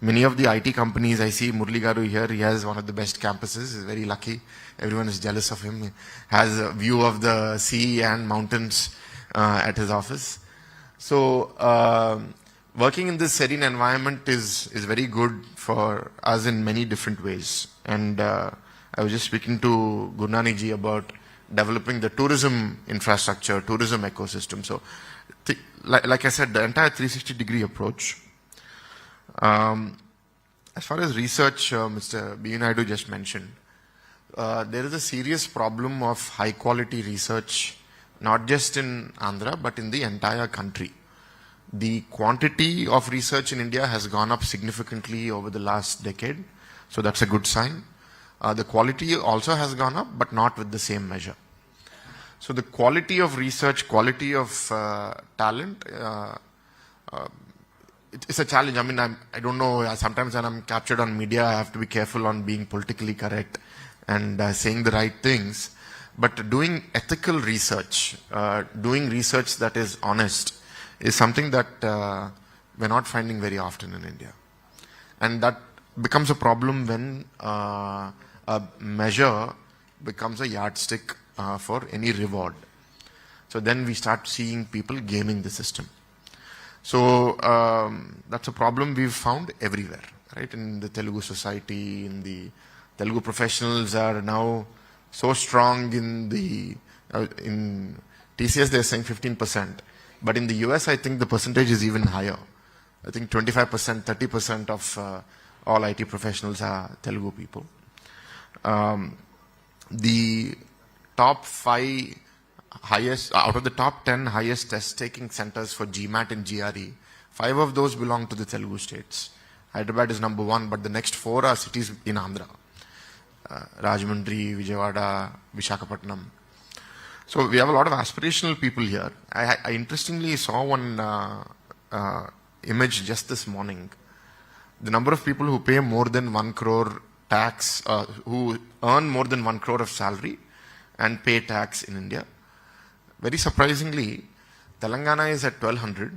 Many of the IT companies, I see Murli Garu here, he has one of the best campuses. He's very lucky. Everyone is jealous of him. He has a view of the sea and mountains at his office. So working in this serene environment is very good for us in many different ways. And I was just speaking to Gurnani ji about developing the tourism infrastructure, tourism ecosystem. So like I said, the entire 360-degree approach. As far as research, Mr. B. Naidu just mentioned, there is a serious problem of high-quality research, not just in Andhra, but in the entire country. The quantity of research in India has gone up significantly over the last decade, so that's a good sign. The quality also has gone up, but not with the same measure. So the quality of research, quality of talent, it's a challenge. I don't know, sometimes when I'm captured on media, I have to be careful on being politically correct and saying the right things. But doing ethical research, doing research that is honest, is something that we're not finding very often in India. And that becomes a problem when a measure becomes a yardstick for any reward. So then we start seeing people gaming the system. So that's a problem we've found everywhere, right? In the Telugu society, in the Telugu professionals are now so strong in TCS they're saying 15%, but in the US I think the percentage is even higher. I think 25%, 30% of all IT professionals are Telugu people. The top 5 highest, out of the top 10 highest test-taking centers for GMAT and GRE, 5 of those belong to the Telugu states. Hyderabad is number 1, but the next 4 are cities in Andhra. Rajahmundry, Vijayawada, Visakhapatnam. So we have a lot of aspirational people here. I interestingly saw one image just this morning. The number of people who pay more than 1 crore tax, who earn more than 1 crore of salary and pay tax in India. Very surprisingly, Telangana is at 1,200,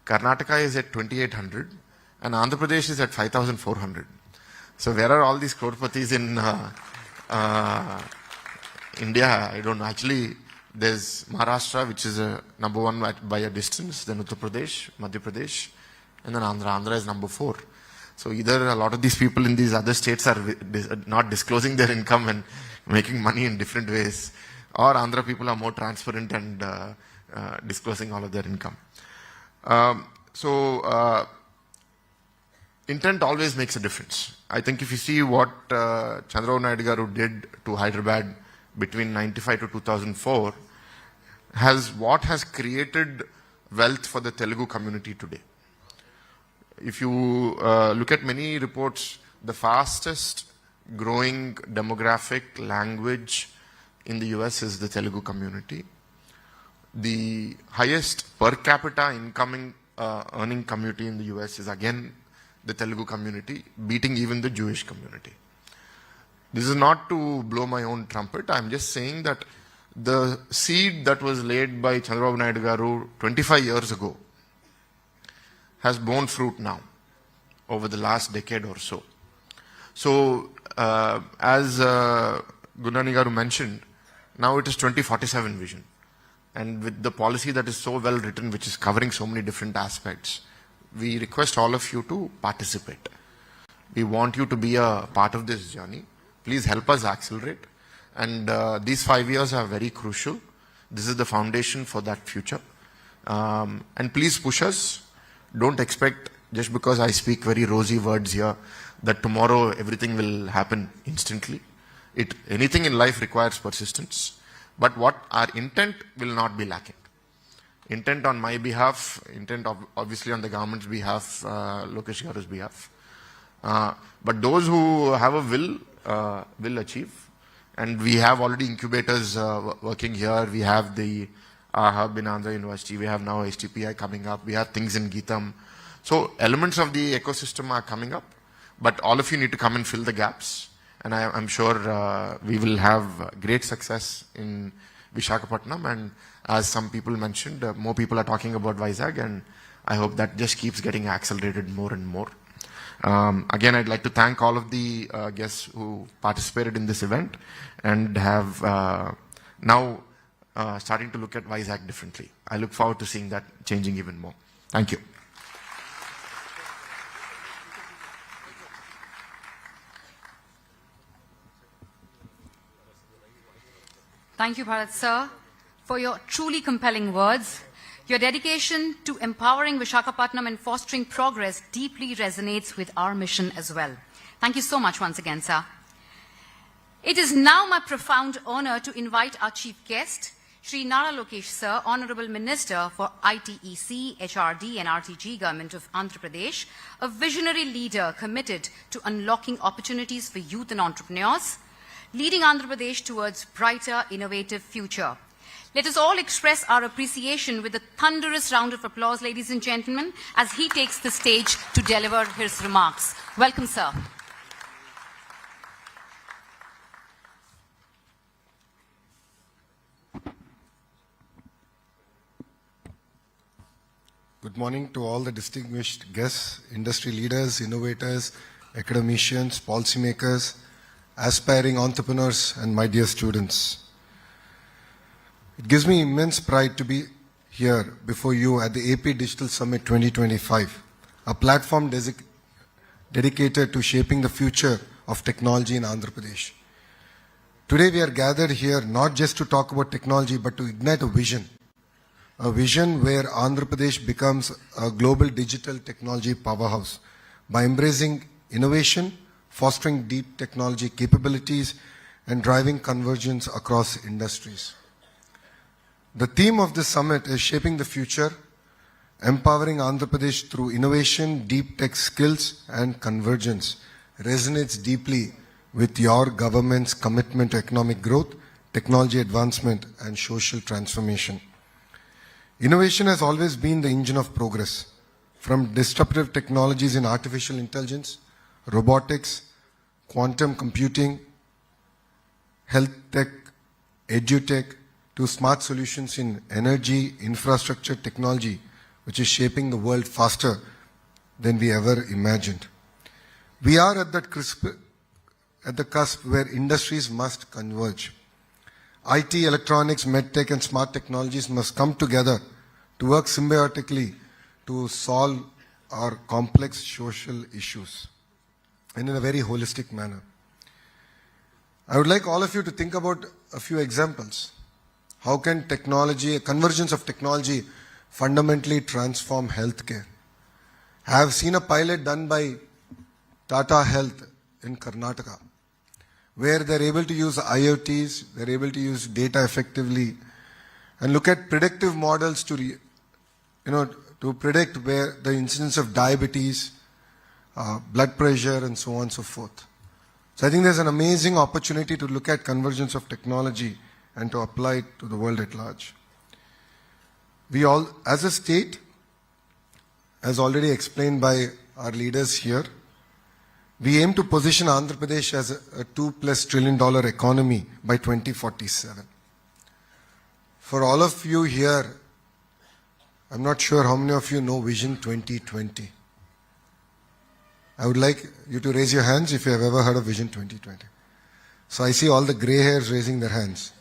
Karnataka is at 2,800, and Andhra Pradesh is at 5,400. So where are all these crorepathi's in India? I don't know. Actually, there's Maharashtra, which is number 1 by a distance, then Uttar Pradesh, Madhya Pradesh, and then Andhra. Andhra is number 4. So either a lot of these people in these other states are not disclosing their income and making money in different ways, or Andhra people are more transparent and disclosing all of their income. Intent always makes a difference. I think if you see what Chandrababu Naidu Garu did to Hyderabad between 95 to 2004, what has created wealth for the Telugu community today. If you look at many reports, the fastest growing demographic language in the US is the Telugu community. The highest per capita incoming earning community in the US is again the Telugu community, beating even the Jewish community. This is not to blow my own trumpet. I'm just saying that the seed that was laid by Chandrababu Naidu Garu 25 years ago has borne fruit now over the last decade or so. So as Gurnani Garu mentioned, now it is 2047 vision. And with the policy that is so well written, which is covering so many different aspects, we request all of you to participate. We want you to be a part of this journey. Please help us accelerate. And these 5 years are very crucial. This is the foundation for that future. And please push us. Don't expect, just because I speak very rosy words here, that tomorrow everything will happen instantly. Anything in life requires persistence. But what our intent will not be lacking. Intent on my behalf, intent obviously on the government's behalf, Lokesh Garu's behalf. But those who have a will achieve. And we have already incubators working here. We have the hub in Andhra University. We have now HTPI coming up. We have things in Geetham. So elements of the ecosystem are coming up. But all of you need to come and fill the gaps. And I'm sure we will have great success in Visakhapatnam. And as some people mentioned, more people are talking about Vizag. And I hope that just keeps getting accelerated more and more. Again, I'd like to thank all of the guests who participated in this event and have now starting to look at Vizag differently. I look forward to seeing that changing even more. Thank you. Thank you, Bharat sir, for your truly compelling words. Your dedication to empowering Visakhapatnam and fostering progress deeply resonates with our mission as well. Thank you so much once again, sir. It is now my profound honor to invite our chief guest, Shri Nara Lokesh sir, Honorable Minister for ITEC, HRD and RTG, Government of Andhra Pradesh, a visionary leader committed to unlocking opportunities for youth and entrepreneurs, leading Andhra Pradesh towards brighter, innovative future. Let us all express our appreciation with a thunderous round of applause, ladies and gentlemen, as he takes the stage to deliver his remarks. Welcome, sir. Good morning to all the distinguished guests, industry leaders, innovators, academicians, policymakers, aspiring entrepreneurs, and my dear students. It gives me immense pride to be here before you at the AP Digital Summit 2025, a platform dedicated to shaping the future of technology in Andhra Pradesh. Today we are gathered here not just to talk about technology, but to ignite a vision where Andhra Pradesh becomes a global digital technology powerhouse by embracing innovation, fostering deep technology capabilities, and driving convergence across industries. The theme of this summit is Shaping the Future, empowering Andhra Pradesh through innovation, deep tech skills, and convergence. Resonates deeply with your government's commitment to economic growth, technology advancement, and social transformation. Innovation has always been the engine of progress, from disruptive technologies in artificial intelligence, robotics, quantum computing, health tech, edutech, to smart solutions in energy, infrastructure, technology, which is shaping the world faster than we ever imagined. We are at the cusp where industries must converge. IT, electronics, medtech, and smart technologies must come together to work symbiotically to solve our complex social issues, and in a very holistic manner. I would like all of you to think about a few examples. How can technology, a convergence of technology, fundamentally transform healthcare? I have seen a pilot done by Tata Health in Karnataka, where they're able to use IoTs, they're able to use data effectively, and look at predictive models to predict where the incidence of diabetes, blood pressure, and so on and so forth. So I think there's an amazing opportunity to look at convergence of technology and to apply it to the world at large. We all, as a state, as already explained by our leaders here, we aim to position Andhra Pradesh as a $2+ trillion economy by 2047. For all of you here, I'm not sure how many of you know Vision 2020. I would like you to raise your hands if you have ever heard of Vision 2020. So I see all the gray hairs raising their hands.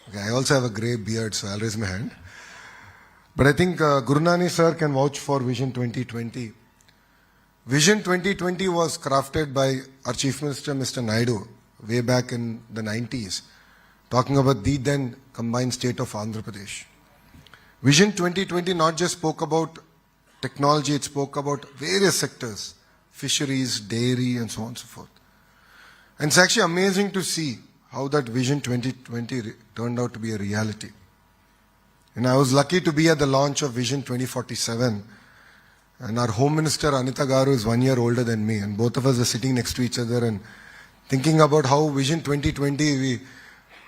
Okay, I also have a grey beard, so I'll raise my hand. But I think Guru Nani sir can vouch for Vision 2020. Vision 2020 was crafted by our Chief Minister, Mr. Naidu, way back in the 90s, talking about the then combined state of Andhra Pradesh. Vision 2020 not just spoke about technology, it spoke about various sectors, fisheries, dairy, and so on and so forth. And it's actually amazing to see how that Vision 2020 turned out to be a reality. And I was lucky to be at the launch of Vision 2047. And our Home Minister, Anita Garu, is 1 year older than me. And both of us are sitting next to each other and thinking about how Vision 2020,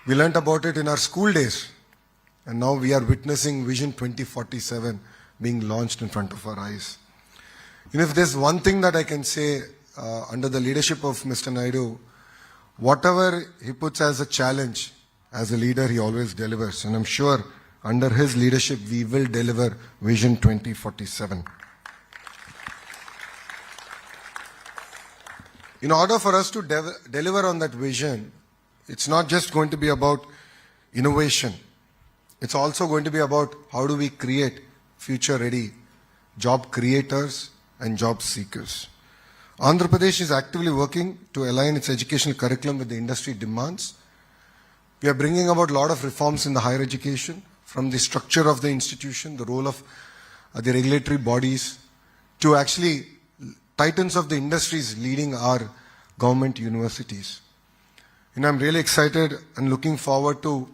we learnt about it in our school days. And now we are witnessing Vision 2047 being launched in front of our eyes. You know, if there's one thing that I can say under the leadership of Mr. Naidu, whatever he puts as a challenge, as a leader, he always delivers. And I'm sure under his leadership, we will deliver Vision 2047. In order for us to deliver on that vision, it's not just going to be about innovation. It's also going to be about how do we create future-ready job creators and job seekers. Andhra Pradesh is actively working to align its educational curriculum with the industry demands. We are bringing about a lot of reforms in the higher education, from the structure of the institution, the role of the regulatory bodies, to actually titans of the industries leading our government universities. And I'm really excited and looking forward to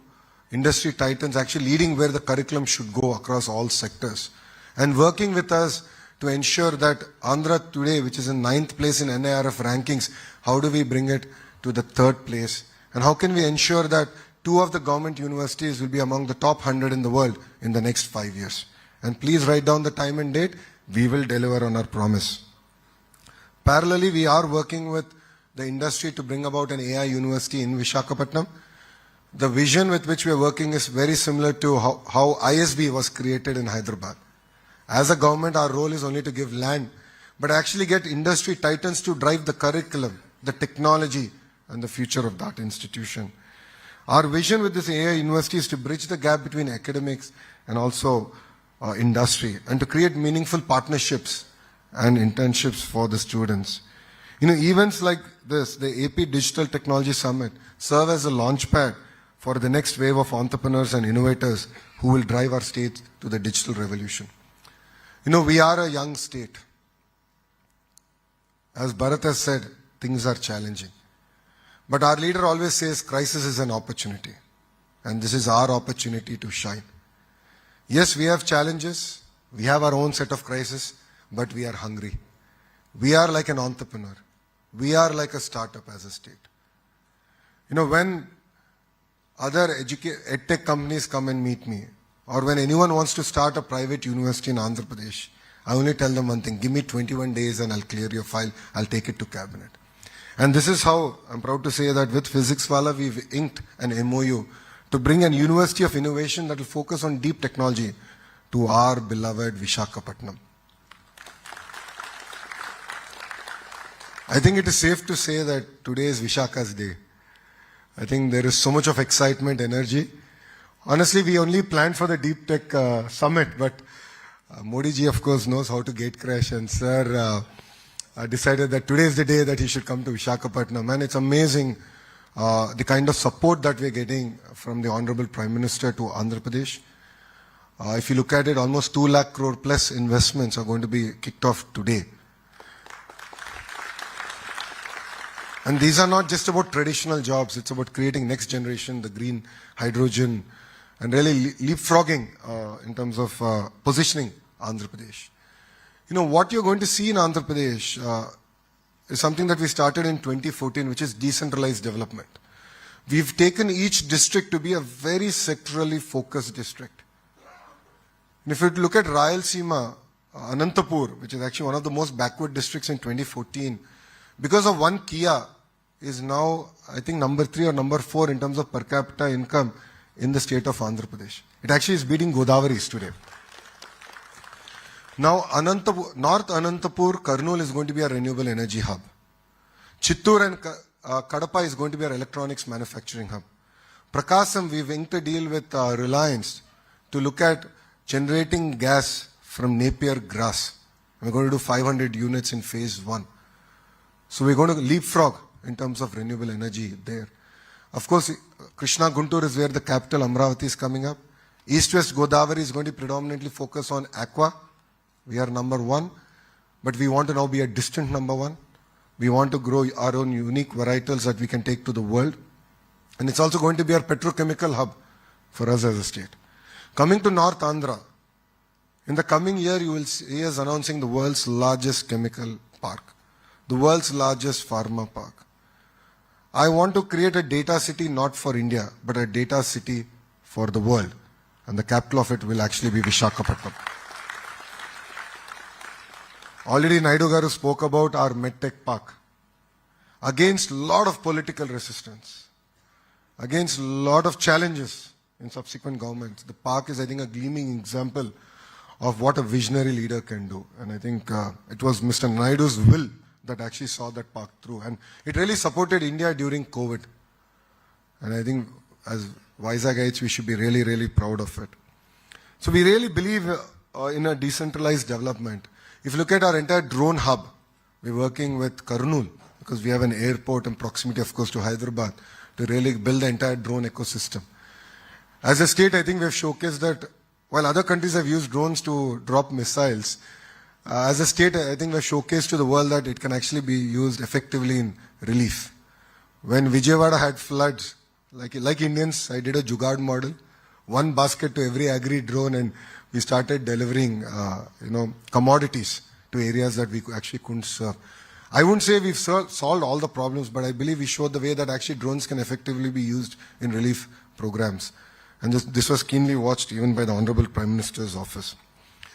industry titans actually leading where the curriculum should go across all sectors and working with us to ensure that Andhra today, which is in 9th place in NIRF rankings, how do we bring it to the 3rd place? And how can we ensure that 2 of the government universities will be among the top 100 in the world in the next 5 years? And please write down the time and date. We will deliver on our promise. Parallelly, we are working with the industry to bring about an AI university in Visakhapatnam. The vision with which we are working is very similar to how ISB was created in Hyderabad. As a government, our role is only to give land, but actually get industry titans to drive the curriculum, the technology, and the future of that institution. Our vision with this AI university is to bridge the gap between academics and also industry, and to create meaningful partnerships and internships for the students. You know, events like this, the AP Digital Technology Summit, serve as a launchpad for the next wave of entrepreneurs and innovators who will drive our state to the digital revolution. You know, we are a young state. As Bharat has said, things are challenging. But our leader always says crisis is an opportunity. And this is our opportunity to shine. Yes, we have challenges. We have our own set of crises, but we are hungry. We are like an entrepreneur. We are like a startup as a state. You know, when other edtech companies come and meet me, or when anyone wants to start a private university in Andhra Pradesh, I only tell them one thing: give me 21 days and I'll clear your file, I'll take it to cabinet. And this is how, I'm proud to say that with Physics Wala, we've inked an MOU to bring an university of innovation that will focus on deep technology to our beloved Visakhapatnam. I think it is safe to say that today is Vishakha's day. I think there is so much of excitement, energy. Honestly, we only planned for the Deep Tech Summit, but Modi ji, of course, knows how to gate crash, and sir decided that today is the day that he should come to Visakhapatnam. And it's amazing the kind of support that we're getting from the Honorable Prime Minister to Andhra Pradesh. If you look at it, almost 2 lakh crore plus investments are going to be kicked off today. And these are not just about traditional jobs, it's about creating next generation, the green hydrogen, and really leapfrogging in terms of positioning Andhra Pradesh. You know, what you're going to see in Andhra Pradesh is something that we started in 2014, which is decentralized development. We've taken each district to be a very sectorally focused district. And if you look at Rayalaseema, Anantapur, which is actually one of the most backward districts in 2014, because of one Kia, is now, I think, number 3 or number 4 in terms of per capita income in the state of Andhra Pradesh. It actually is beating Godavari's today. Now, North Anantapur, Kurnool is going to be a renewable energy hub. Chittoor and Kadapa is going to be our electronics manufacturing hub. Prakasam, we've inked a deal with Reliance to look at generating gas from Napier grass. We're going to do 500 units in phase 1. So we're going to leapfrog in terms of renewable energy there. Of course, Krishna Guntur is where the capital Amravati is coming up. East-West Godavari is going to predominantly focus on aqua. We are number 1, but we want to now be a distant number 1. We want to grow our own unique varietals that we can take to the world. And it's also going to be our petrochemical hub for us as a state. Coming to North Andhra, in the coming year you will see us announcing the world's largest chemical park, the world's largest pharma park. I want to create a data city not for India, but a data city for the world. And the capital of it will actually be Visakhapatnam. Already Naidu Garu spoke about our MedTech Park. Against a lot of political resistance, against a lot of challenges in subsequent governments, the park is, I think, a gleaming example of what a visionary leader can do. And I think it was Mr. Naidu's will that actually saw that park through. And it really supported India during COVID. And I think as Visakhaites, we should be really, really proud of it. So we really believe in a decentralized development. If you look at our entire drone hub, we're working with Kurnool, because we have an airport in proximity, of course, to Hyderabad, to really build the entire drone ecosystem. As a state, I think we have showcased that while other countries have used drones to drop missiles, as a state, I think we have showcased to the world that it can actually be used effectively in relief. When Vijayawada had floods, like Indians, I did a Jugaad model, one basket to every agri drone, and we started delivering, commodities to areas that we actually couldn't serve. I wouldn't say we've solved all the problems, but I believe we showed the way that actually drones can effectively be used in relief programs. And this was keenly watched even by the Honorable Prime Minister's office.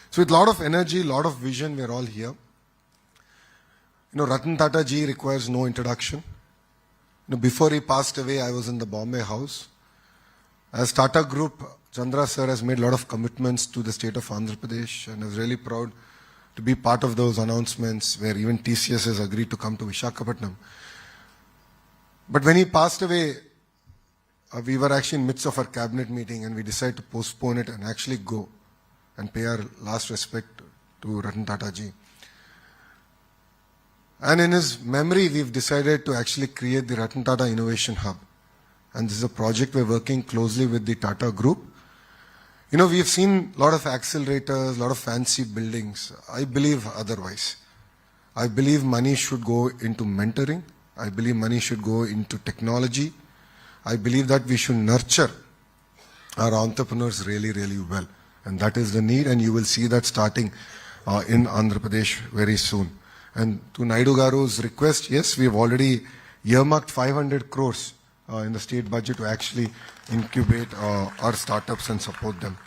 So with a lot of energy, a lot of vision, we're all here. Ratan Tata ji requires no introduction. Before he passed away, I was in the Bombay House. As Tata Group, Chandra sir has made a lot of commitments to the state of Andhra Pradesh, and I was really proud to be part of those announcements where even TCS has agreed to come to Visakhapatnam. But when he passed away, we were actually in the midst of our cabinet meeting, and we decided to postpone it and actually go and pay our last respect to Ratan Tata ji. And in his memory, we've decided to actually create the Ratan Tata Innovation Hub. And this is a project we're working closely with the Tata Group. We've seen a lot of accelerators, a lot of fancy buildings. I believe otherwise. I believe money should go into mentoring. I believe money should go into technology. I believe that we should nurture our entrepreneurs really, really well. And that is the need, and you will see that starting in Andhra Pradesh very soon. And to Naidu Garu's request, yes, we have already earmarked 500 crores in the state budget to actually incubate our startups and support them.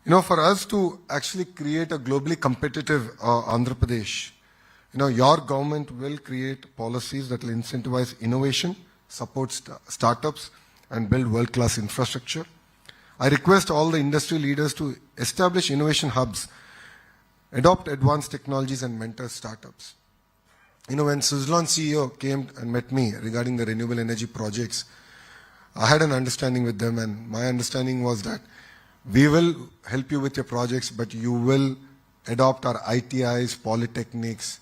For us to actually create a globally competitive Andhra Pradesh, your government will create policies that will incentivize innovation, support startups, and build world-class infrastructure. I request all the industry leaders to establish innovation hubs, adopt advanced technologies, and mentor startups. When Suzlon CEO came and met me regarding the renewable energy projects, I had an understanding with them, and my understanding was that we will help you with your projects, but you will adopt our ITIs, polytechnics,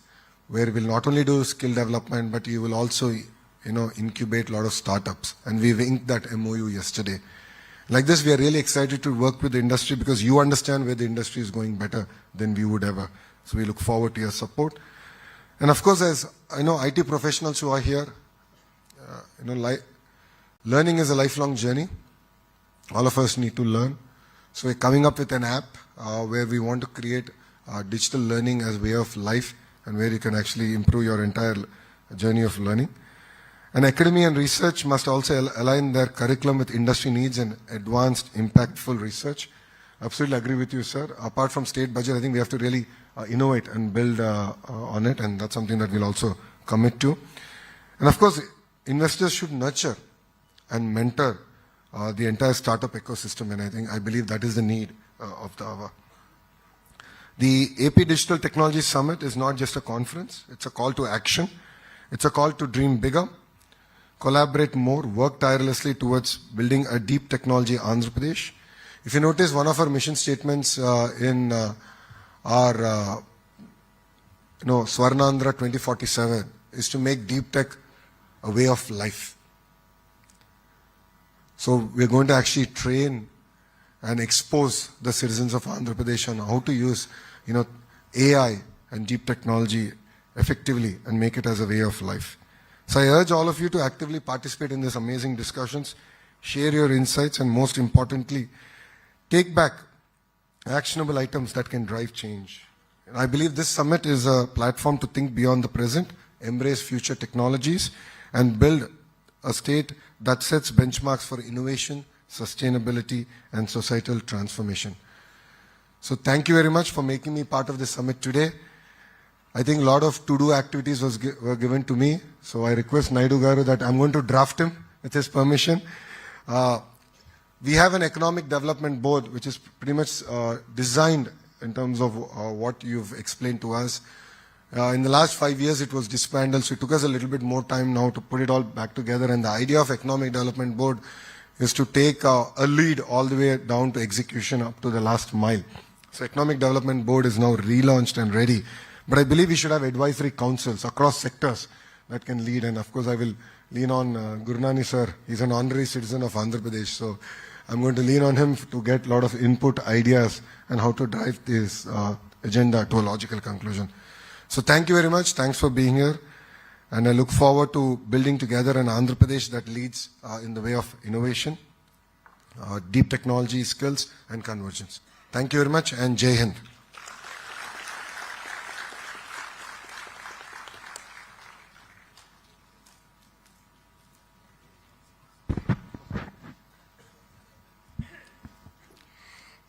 where we'll not only do skill development, but you will also, incubate a lot of startups. And we've inked that MOU yesterday. Like this, we are really excited to work with the industry because you understand where the industry is going better than we would ever. So we look forward to your support. And of course, as I know, IT professionals who are here, learning is a lifelong journey. All of us need to learn. So we're coming up with an app where we want to create digital learning as a way of life, and where you can actually improve your entire journey of learning. And academia and research must also align their curriculum with industry needs and advanced, impactful research. Absolutely agree with you, sir. Apart from state budget, I think we have to really innovate and build on it, and that's something that we'll also commit to. And of course, investors should nurture and mentor the entire startup ecosystem, and I believe that is the need of the hour. The AP Digital Technology Summit is not just a conference, it's a call to action. It's a call to dream bigger, collaborate more, work tirelessly towards building a deep technology Andhra Pradesh. If you notice, one of our mission statements in our Swarnandhra 2047 is to make deep tech a way of life. So we're going to actually train and expose the citizens of Andhra Pradesh on how to use, AI and deep technology effectively and make it as a way of life. So I urge all of you to actively participate in these amazing discussions, share your insights, and most importantly, take back actionable items that can drive change. And I believe this summit is a platform to think beyond the present, embrace future technologies, and build a state that sets benchmarks for innovation, sustainability, and societal transformation. So thank you very much for making me part of this summit today. I think a lot of to-do activities were given to me, so I request Naidu Garu that I'm going to draft him with his permission. We have an economic development board which is pretty much designed in terms of what you've explained to us. In the last 5 years it was disbanded, so it took us a little bit more time now to put it all back together, and the idea of economic development board is to take a lead all the way down to execution up to the last mile. So economic development board is now relaunched and ready. But I believe we should have advisory councils across sectors that can lead. And of course, I will lean on Gurnani sir. He's an honorary citizen of Andhra Pradesh. So I'm going to lean on him to get a lot of input, ideas, and how to drive this agenda to a logical conclusion. So thank you very much. Thanks for being here. And I look forward to building together an Andhra Pradesh that leads in the way of innovation, deep technology skills, and convergence. Thank you very much, and Jai Hind.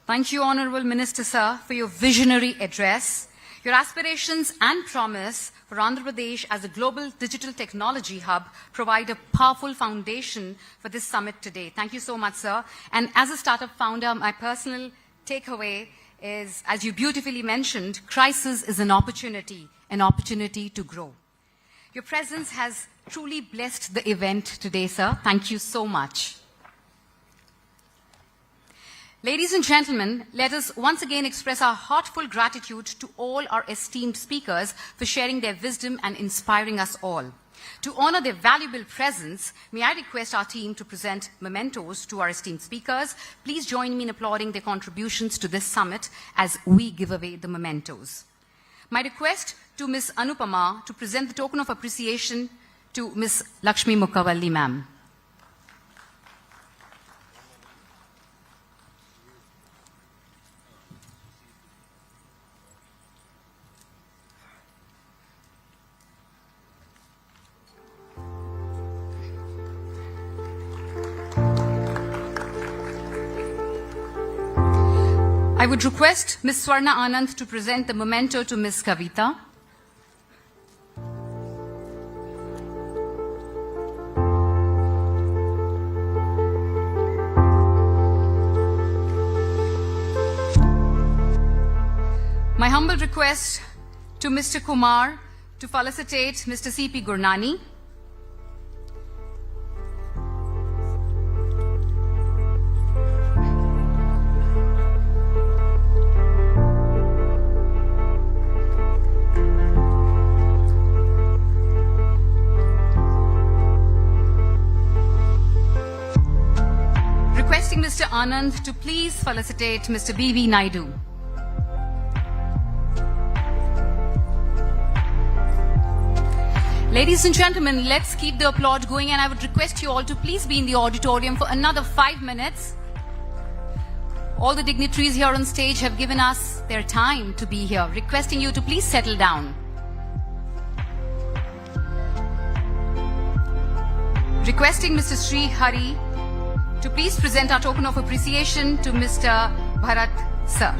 Thank you, Honourable Minister, sir, for your visionary address. Your aspirations and promise for Andhra Pradesh as a global digital technology hub provide a powerful foundation for this summit today. Thank you so much, sir. And as a startup founder, my personal takeaway is, as you beautifully mentioned, crisis is an opportunity to grow. Your presence has truly blessed the event today, sir. Thank you so much. Ladies and gentlemen, let us once again express our heartfelt gratitude to all our esteemed speakers for sharing their wisdom and inspiring us all. To honor their valuable presence, may I request our team to present mementos to our esteemed speakers. Please join me in applauding their contributions to this summit as we give away the mementos. My request to Ms. Anupama to present the token of appreciation to Ms. Lakshmi Mukkavalli, ma'am. I would request Ms. Swarna Anand to present the memento to Ms. Kavita. My humble request to Mr. Kumar to felicitate Mr. C.P. Gurnani. Requesting Mr. Anand to please felicitate Mr. B.V. Naidu. Ladies and gentlemen, let's keep the applaud going, and I would request you all to please be in the auditorium for another 5 minutes. All the dignitaries here on stage have given us their time to be here, requesting you to please settle down. Requesting Mr. Sri Hari to please present our token of appreciation to Mr. Bharat Sir.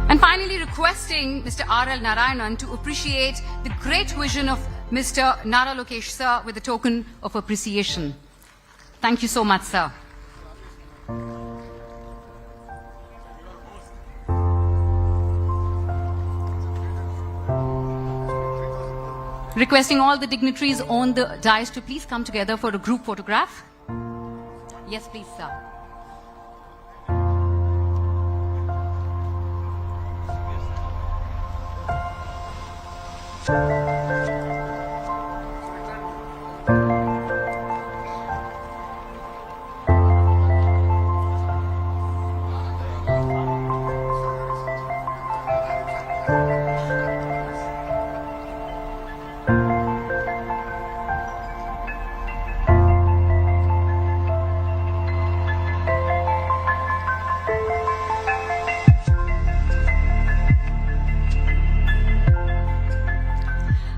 And finally requesting Mr. R.L. Narayanan to appreciate the great vision of Mr. Nara Lokesh sir with a token of appreciation. Thank you so much, sir. Requesting all the dignitaries on the dais to please come together for a group photograph. Yes, please, sir.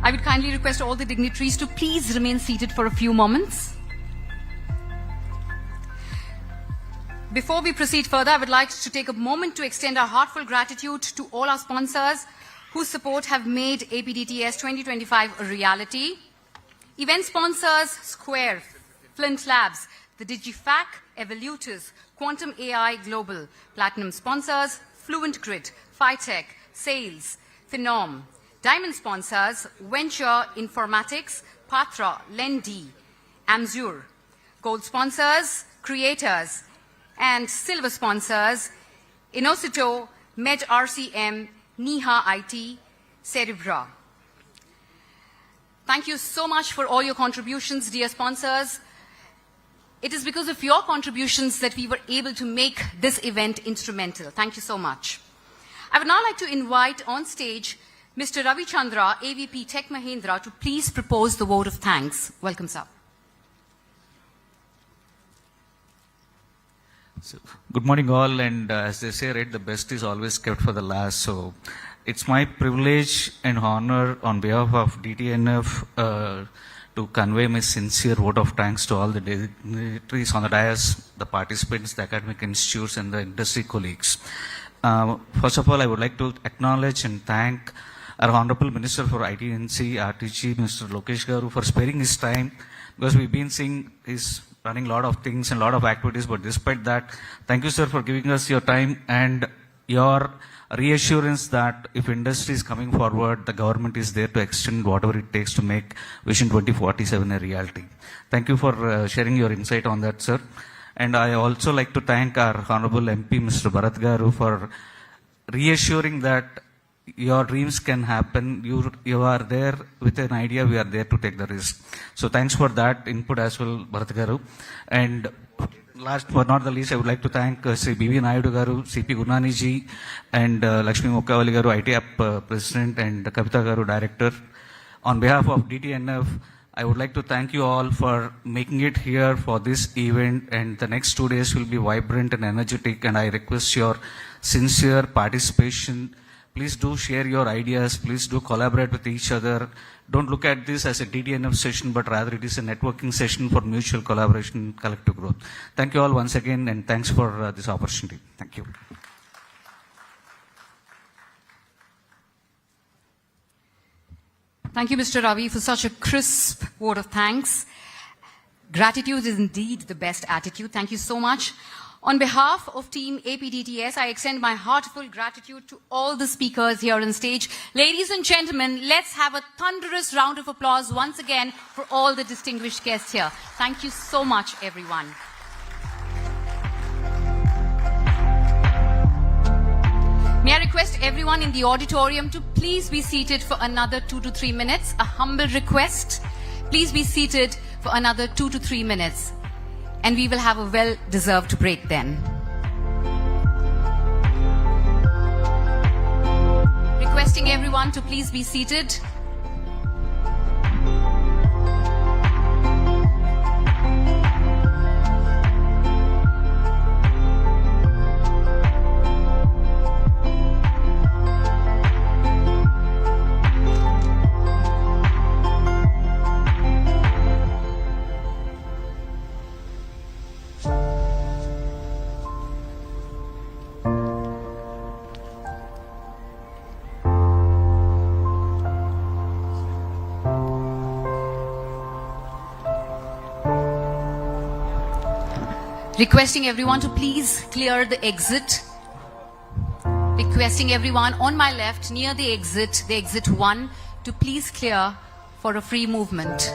I would kindly request all the dignitaries to please remain seated for a few moments. Before we proceed further, I would like to take a moment to extend our heartfelt gratitude to all our sponsors whose support have made APDTS 2025 a reality. Event sponsors Square, Flint Labs, the DigiFac, Evolutors, Quantum AI Global. Platinum sponsors Fluent Grid, Phytech, Sales, Phenom. Diamond sponsors Venture Informatics, Patra, Lendi, Amzur. Gold sponsors Creators. And silver sponsors Inocito, Med RCM, Niha IT, Cerebra. Thank you so much for all your contributions, dear sponsors. It is because of your contributions that we were able to make this event instrumental. Thank you so much. I would now like to invite on stage Mr. Ravi Chandra, AVP Tech Mahindra, to please propose the vote of thanks. Welcome, sir. So, good morning all, and as they say, right, the best is always kept for the last. So it's my privilege and honor on behalf of DTNF to convey my sincere vote of thanks to all the dignitaries on the dais, the participants, the academic institutes, and the industry colleagues. First of all, I would like to acknowledge and thank our Honorable Minister for ITNC, RTG, Mr. Lokesh Garu, for sparing his time, because we've been seeing he's running a lot of things and a lot of activities, but despite that, thank you, sir, for giving us your time and your reassurance that if industry is coming forward, the government is there to extend whatever it takes to make Vision 2047 a reality. Thank you for sharing your insight on that, sir. And I also like to thank our Honorable MP, Mr. Bharat Garu, for reassuring that your dreams can happen. You are there with an idea. We are there to take the risk. So thanks for that input as well, Bharat Garu. And last but not the least, I would like to thank Sri B.V. Naidu Garu, C.P. Gunani ji, and Lakshmi Mokkavali Garu, IT App President, and Kavita Garu, Director. On behalf of DTNF, I would like to thank you all for making it here for this event, and the next 2 days will be vibrant and energetic, and I request your sincere participation. Please do share your ideas. Please do collaborate with each other. Don't look at this as a DTNF session, but rather it is a networking session for mutual collaboration and collective growth. Thank you all once again, and thanks for this opportunity. Thank you. Thank you, Mr. Ravi, for such a crisp vote of thanks. Gratitude is indeed the best attitude. Thank you so much. On behalf of Team APDTS, I extend my heartfelt gratitude to all the speakers here on stage. Ladies and gentlemen, let's have a thunderous round of applause once again for all the distinguished guests here. Thank you so much, everyone. May I request everyone in the auditorium to please be seated for another 2 to 3 minutes. A humble request. Please be seated for another 2 to 3 minutes. And we will have a well-deserved break then. Requesting everyone to please be seated. Requesting everyone to please clear the exit. Requesting everyone on my left near the exit 1, to please clear for a free movement.